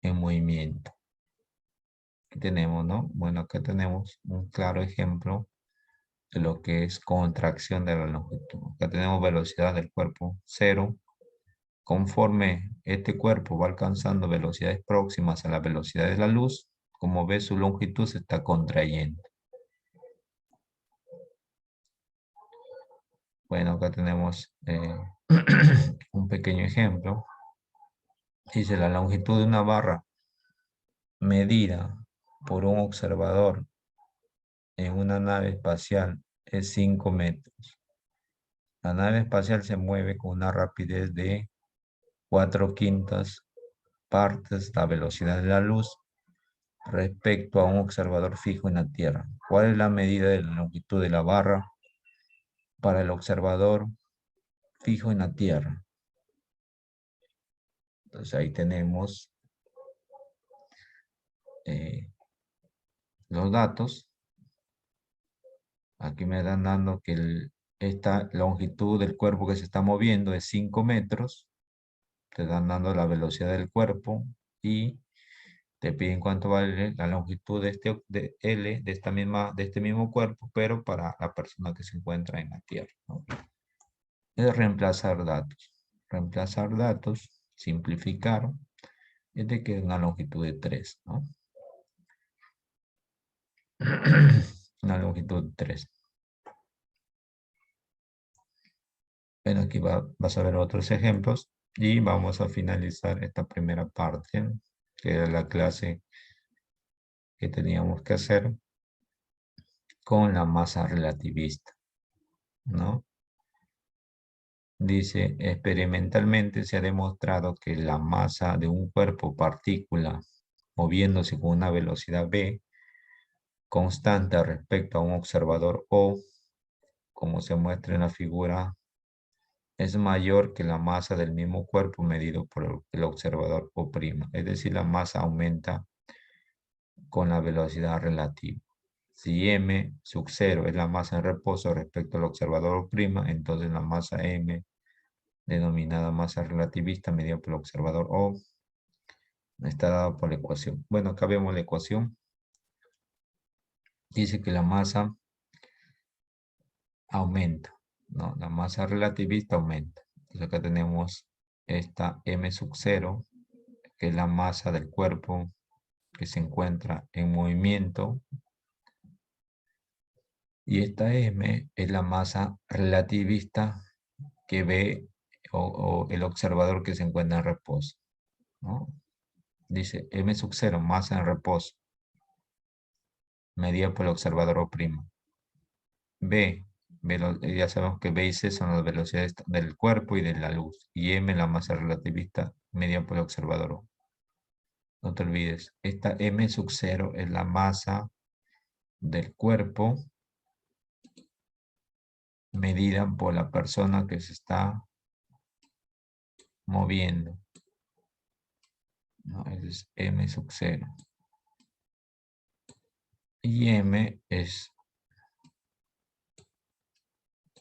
en movimiento. Aquí tenemos, ¿no? Bueno, acá tenemos un claro ejemplo de lo que es contracción de la longitud. Acá tenemos velocidad del cuerpo 0. Conforme este cuerpo va alcanzando velocidades próximas a la velocidad de la luz, como ves, su longitud se está contrayendo. Bueno, acá tenemos un pequeño ejemplo. Dice la longitud de una barra medida por un observador en una nave espacial es 5 metros. La nave espacial se mueve con una rapidez de 4/5 partes la velocidad de la luz respecto a un observador fijo en la Tierra. ¿Cuál es la medida de la longitud de la barra para el observador fijo en la Tierra? Entonces ahí tenemos los datos. Aquí me están dando que esta longitud del cuerpo que se está moviendo es 5 metros. Te están dando la velocidad del cuerpo y te piden cuánto vale la longitud de L de este mismo cuerpo, pero para la persona que se encuentra en la Tierra, ¿no? Es reemplazar datos. Reemplazar datos, simplificar, y te queda una longitud de 3, ¿no? Una longitud de 3. Bueno, aquí vas a ver otros ejemplos y vamos a finalizar esta primera parte, que era la clase que teníamos que hacer con la masa relativista, ¿no? Dice, experimentalmente se ha demostrado que la masa de un cuerpo partícula moviéndose con una velocidad v constante respecto a un observador O, como se muestra en la figura, es mayor que la masa del mismo cuerpo medido por el observador O'. Es decir, la masa aumenta con la velocidad relativa. Si m sub 0 es la masa en reposo respecto al observador O', entonces la masa m, denominada masa relativista medida por el observador O, está dada por la ecuación. Bueno, acá vemos la ecuación. Dice que la masa aumenta, ¿no? La masa relativista aumenta. Entonces acá tenemos esta m sub 0, que es la masa del cuerpo que se encuentra en movimiento. Y esta m es la masa relativista que ve o el observador que se encuentra en reposo, ¿no? Dice m sub 0, masa en reposo, medida por el observador O'. B, ya sabemos que B y C son las velocidades del cuerpo y de la luz. Y M, la masa relativista medida por el observador O. No te olvides, esta M sub 0 es la masa del cuerpo medida por la persona que se está moviendo, ¿no? Es M sub 0. Y M es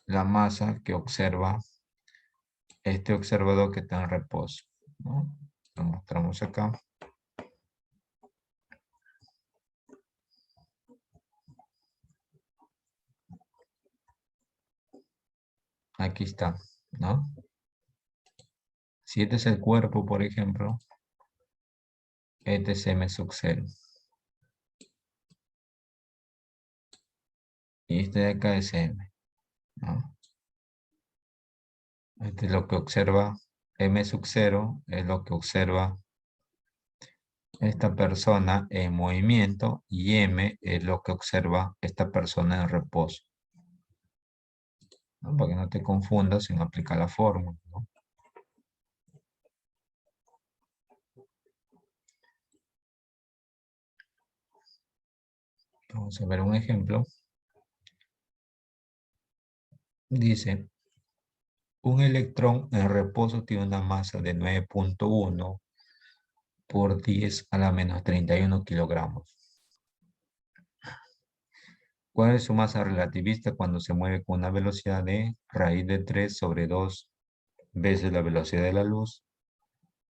la masa que observa este observador que está en reposo, ¿no? Lo mostramos acá. Aquí está, ¿no? Si este es el cuerpo, por ejemplo, este es m sub 0. Y este de acá es m, ¿no? Este es lo que observa m sub 0, es lo que observa esta persona en movimiento y m es lo que observa esta persona en reposo, ¿no? Para que no te confundas sin aplicar la fórmula, ¿no? Vamos a ver un ejemplo. Dice, un electrón en reposo tiene una masa de 9.1 por 10 a la menos 31 kilogramos. ¿Cuál es su masa relativista cuando se mueve con una velocidad de raíz de 3 sobre 2 veces la velocidad de la luz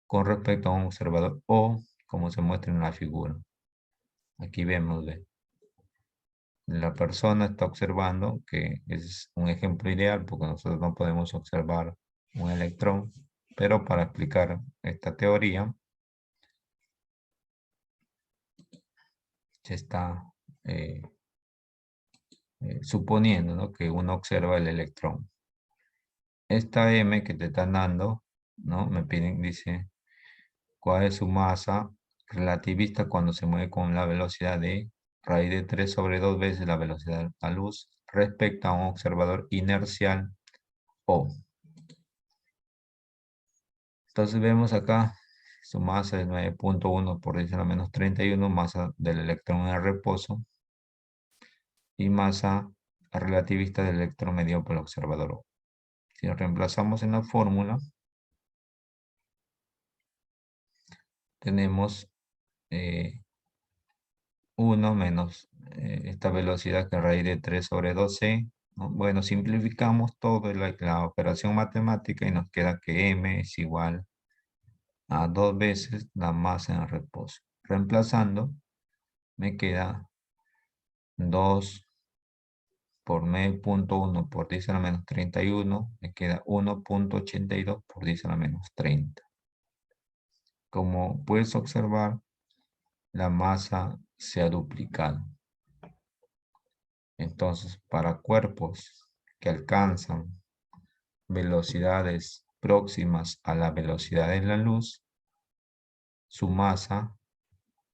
con respecto a un observador O, como se muestra en la figura? Aquí vemos, la persona está observando, que es un ejemplo ideal porque nosotros no podemos observar un electrón, pero para explicar esta teoría se está suponiendo, ¿no?, que uno observa el electrón. Esta M que te están dando, ¿no? Me piden, dice, ¿cuál es su masa relativista cuando se mueve con la velocidad de raíz de 3 sobre 2 veces la velocidad de la luz respecto a un observador inercial O? Entonces vemos acá su masa es 9.1 por 10 a la menos 31, masa del electrón en reposo, y masa relativista del electrón medido por el observador O. Si lo reemplazamos en la fórmula, tenemos 1 menos esta velocidad que es raíz de 3 sobre 2c, ¿no? Bueno, simplificamos toda la operación matemática y nos queda que m es igual a 2 veces la masa en reposo. Reemplazando, me queda 2 por 9.1 por 10 a la menos 31, me queda 1.82 por 10 a la menos 30. Como puedes observar, la masa se ha duplicado. Entonces, para cuerpos que alcanzan velocidades próximas a la velocidad de la luz, su masa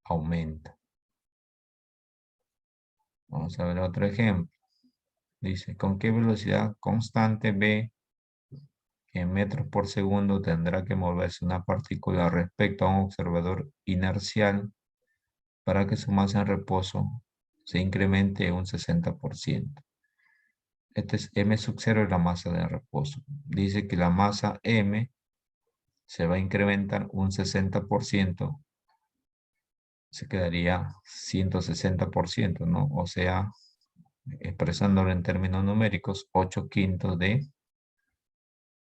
aumenta. Vamos a ver otro ejemplo. Dice, ¿con qué velocidad constante v en metros por segundo tendrá que moverse una partícula respecto a un observador inercial para que su masa en reposo se incremente un 60%? Este es m sub 0, es la masa de reposo. Dice que la masa m se va a incrementar un 60%, se quedaría 160%, ¿no? O sea, expresándolo en términos numéricos, 8/5 de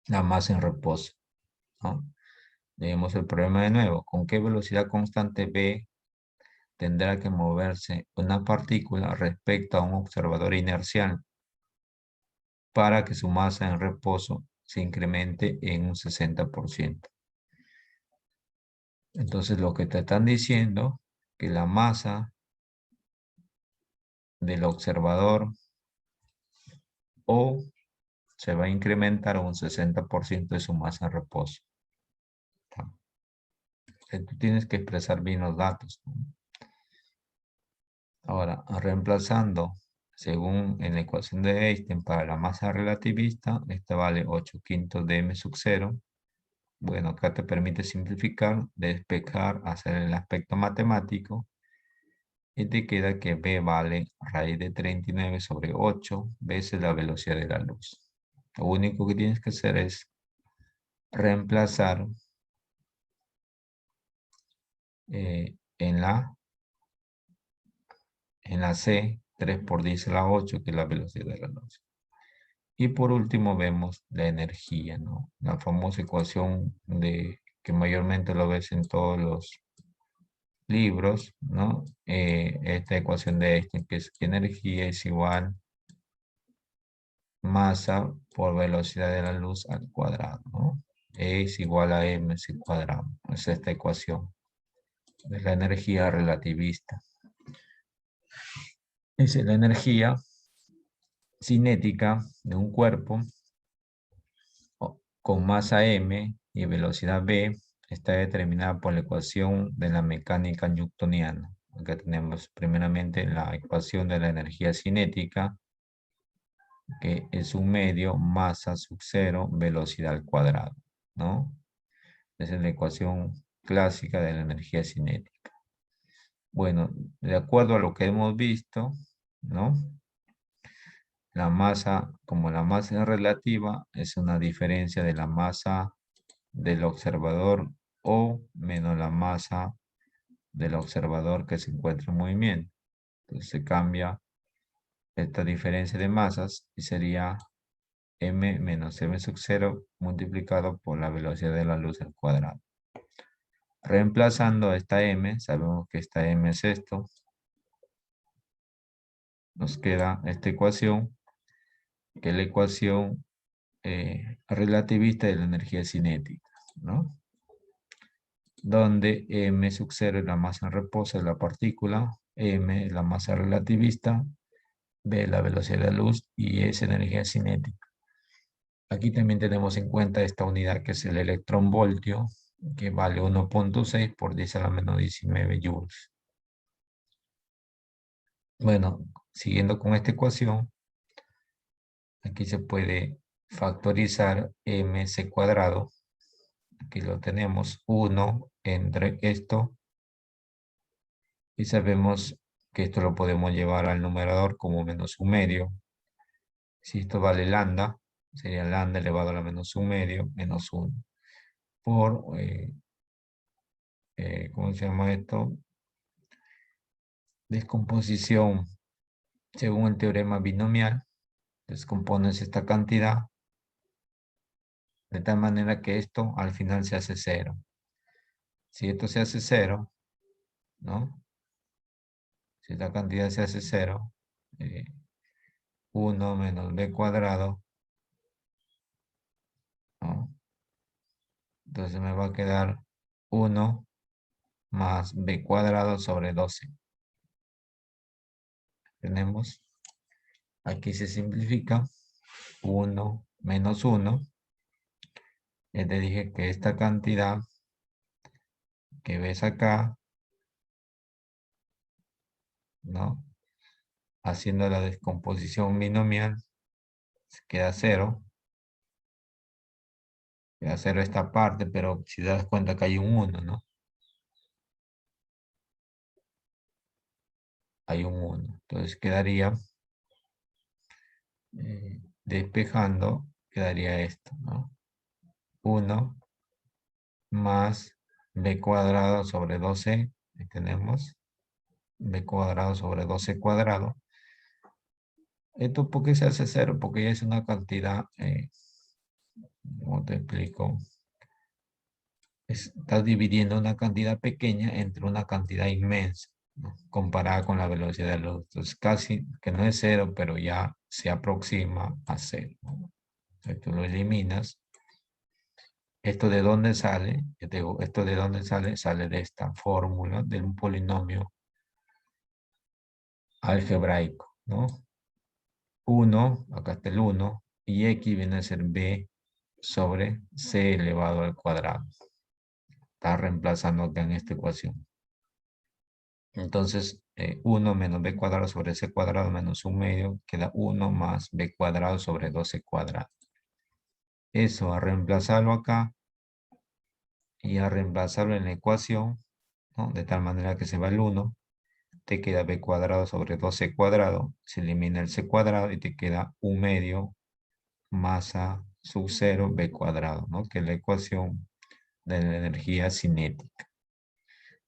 la masa en reposo, ¿no? Leemos el problema de nuevo. ¿Con qué velocidad constante v tendrá que moverse una partícula respecto a un observador inercial para que su masa en reposo se incremente en un 60%? Entonces, lo que te están diciendo, que la masa del observador O se va a incrementar un 60% de su masa en reposo. Tú tienes que expresar bien los datos, ¿no? Ahora, reemplazando según en la ecuación de Einstein para la masa relativista, esta vale 8/5 de m sub 0. Bueno, acá te permite simplificar, despejar, hacer el aspecto matemático, y te queda que v vale raíz de 39 sobre 8 veces la velocidad de la luz. Lo único que tienes que hacer es reemplazar en la C, 3 por 10 a la 8, que es la velocidad de la luz. Y por último vemos la energía, ¿no? La famosa ecuación que mayormente lo ves en todos los libros, ¿no? Esta ecuación de Einstein, que es que energía es igual masa por velocidad de la luz al cuadrado, ¿no? E es igual a mc cuadrado. Es esta ecuación de la energía relativista. Es la energía cinética de un cuerpo con masa m y velocidad v está determinada por la ecuación de la mecánica newtoniana. Acá tenemos primeramente la ecuación de la energía cinética, que es un medio masa sub 0 velocidad al cuadrado, ¿no? Esa es la ecuación clásica de la energía cinética. Bueno, de acuerdo a lo que hemos visto, ¿no? La masa, como la masa es relativa, es una diferencia de la masa del observador O menos la masa del observador que se encuentra en movimiento. Entonces se cambia esta diferencia de masas y sería m menos m sub 0 multiplicado por la velocidad de la luz al cuadrado. Reemplazando esta m, sabemos que esta m es esto. Nos queda esta ecuación, que es la ecuación relativista de la energía cinética, ¿no? Donde m sub 0 es la masa en reposo de la partícula, m es la masa relativista, v la velocidad de la luz y es energía cinética. Aquí también tenemos en cuenta esta unidad que es el electronvoltio, que vale 1.6 por 10 a la menos 19 joules. Bueno, siguiendo con esta ecuación, aquí se puede factorizar mc cuadrado. Aquí lo tenemos, 1 entre esto. Y sabemos que esto lo podemos llevar al numerador como menos un medio. Si esto vale lambda, sería lambda elevado a la menos un medio, menos 1. Por, ¿cómo se llama esto? Descomposición según el teorema binomial. Descompones esta cantidad de tal manera que esto al final se hace 0. Si esto se hace 0, ¿no? Si esta cantidad se hace 0, 1 menos b cuadrado, ¿no? Entonces me va a quedar 1 más b cuadrado sobre 12. Tenemos, aquí se simplifica, 1 menos 1. Ya te dije que esta cantidad que ves acá, ¿no? Haciendo la descomposición binomial, queda 0. Queda 0 esta parte, pero si te das cuenta que hay un 1, ¿no? Hay un 1. Entonces quedaría, despejando, quedaría esto, ¿no? 1 más b cuadrado sobre 12. Ahí tenemos b cuadrado sobre 12 cuadrado. ¿Esto por qué se hace 0? Porque ya es una cantidad, ¿cómo te explico? Estás dividiendo una cantidad pequeña entre una cantidad inmensa, ¿no? Comparada con la velocidad de la luz. Entonces casi que no es 0, pero ya se aproxima a 0, ¿no? Entonces tú lo eliminas. ¿Esto de dónde sale? Yo te digo, ¿esto de dónde sale? Sale de esta fórmula de un polinomio algebraico, ¿no? 1, acá está el 1, y x viene a ser b sobre c elevado al cuadrado. Está reemplazando acá en esta ecuación. Entonces, 1 menos b cuadrado sobre c cuadrado menos un medio, queda 1 más b cuadrado sobre 12 cuadrado. Eso, a reemplazarlo acá y a reemplazarlo en la ecuación, ¿no? De tal manera que se va el 1, te queda b cuadrado sobre 12 cuadrado, se elimina el c cuadrado y te queda un medio masa sub 0 b cuadrado, ¿no? Que es la ecuación de la energía cinética.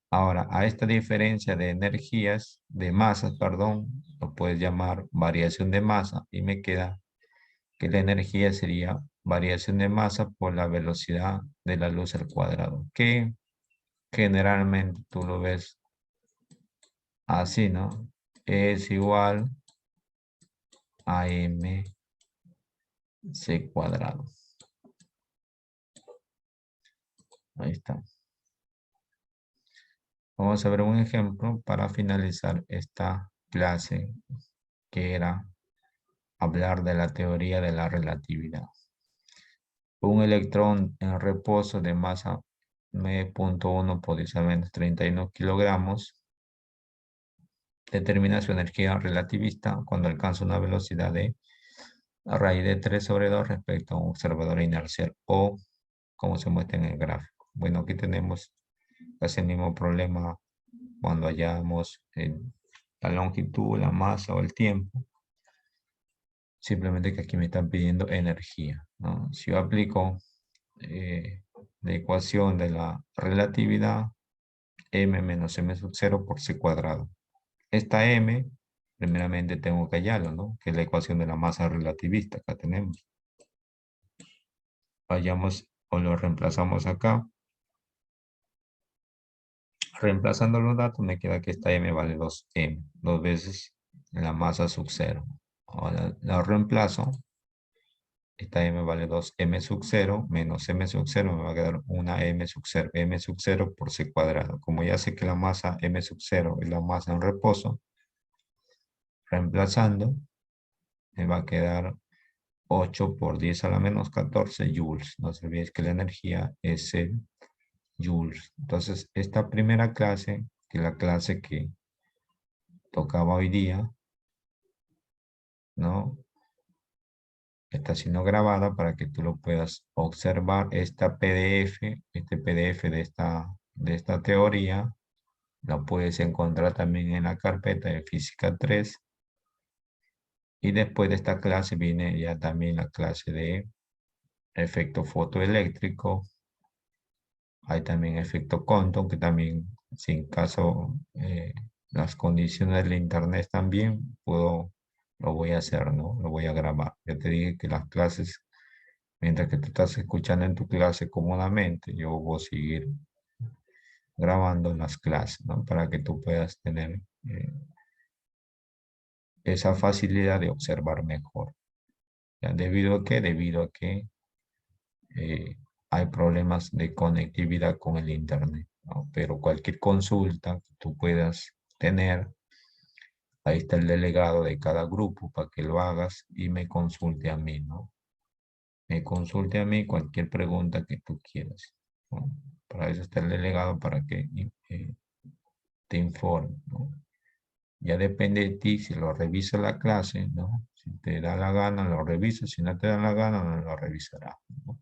Ahora, a esta diferencia de energías, de masas, perdón, lo puedes llamar variación de masa y me queda que la energía sería variación de masa por la velocidad de la luz al cuadrado, que generalmente tú lo ves así, ¿no? Es igual a m C cuadrado. Ahí está. Vamos a ver un ejemplo para finalizar esta clase, que era hablar de la teoría de la relatividad. Un electrón en reposo de masa 9.1 por 10 a menos 31 kilogramos determina su energía relativista cuando alcanza una velocidad de a raíz de 3 sobre 2 respecto a un observador inercial o como se muestra en el gráfico. Bueno, aquí tenemos casi el mismo problema cuando hallamos la longitud, la masa o el tiempo. Simplemente que aquí me están pidiendo energía, ¿no? Si yo aplico la ecuación de la relatividad, m menos m sub 0 por c cuadrado. Esta m, primeramente tengo que hallarlo, ¿no? Que es la ecuación de la masa relativista. Acá tenemos. Vayamos o lo reemplazamos acá. Reemplazando los datos, me queda que esta m vale 2m, 2 veces la masa sub 0. Ahora la reemplazo. Esta m vale 2m sub 0 menos m sub 0 me va a quedar una m sub 0, m sub 0 por c cuadrado. Como ya sé que la masa m sub 0 es la masa en reposo, reemplazando, me va a quedar 8 por 10 a la menos 14 joules. No se olviden que la energía es el joules. Entonces, esta primera clase, que es la clase que tocaba hoy día, ¿no? Está siendo grabada para que tú lo puedas observar. Esta PDF, este PDF de esta teoría, la puedes encontrar también en la carpeta de Física 3. Y después de esta clase viene ya también la clase de efecto fotoeléctrico. Hay también efecto Compton, que también, si en caso las condiciones del internet también, lo voy a hacer, ¿no? Lo voy a grabar. Ya te dije que las clases, mientras que tú estás escuchando en tu clase cómodamente, yo voy a seguir grabando las clases, ¿no? Para que tú puedas tener esa facilidad de observar mejor. ¿Ya? ¿Debido a qué? Debido a que hay problemas de conectividad con el internet, ¿no? Pero cualquier consulta que tú puedas tener, ahí está el delegado de cada grupo para que lo hagas y me consulte a mí, ¿no? Me consulte a mí cualquier pregunta que tú quieras, ¿no? Para eso está el delegado, para que te informe, ¿no? Ya depende de ti si lo revisa la clase, ¿no? Si te da la gana, lo revisas. Si no te da la gana, no lo revisarás, ¿no?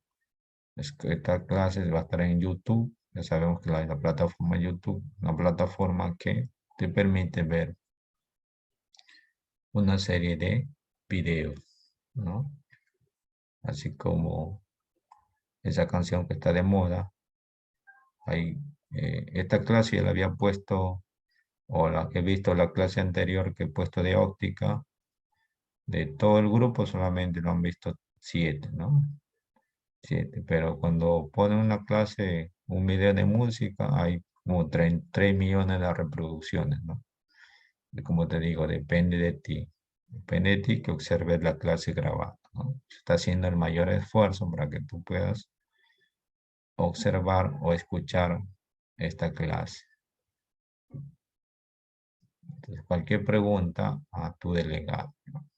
Es que esta clase va a estar en YouTube. Ya sabemos que la plataforma YouTube, una plataforma que te permite ver una serie de videos, ¿no? Así como esa canción que está de moda. Ahí, esta clase ya la había puesto, o la que he visto, la clase anterior que he puesto de óptica, de todo el grupo solamente lo han visto 7, ¿no? 7, pero cuando ponen una clase, un video de música, hay como 3 millones de reproducciones, ¿no? Y como te digo, depende de ti. Depende de ti que observes la clase grabada, ¿no? Se está haciendo el mayor esfuerzo para que tú puedas observar o escuchar esta clase. Entonces, cualquier pregunta a tu delegado, ¿no?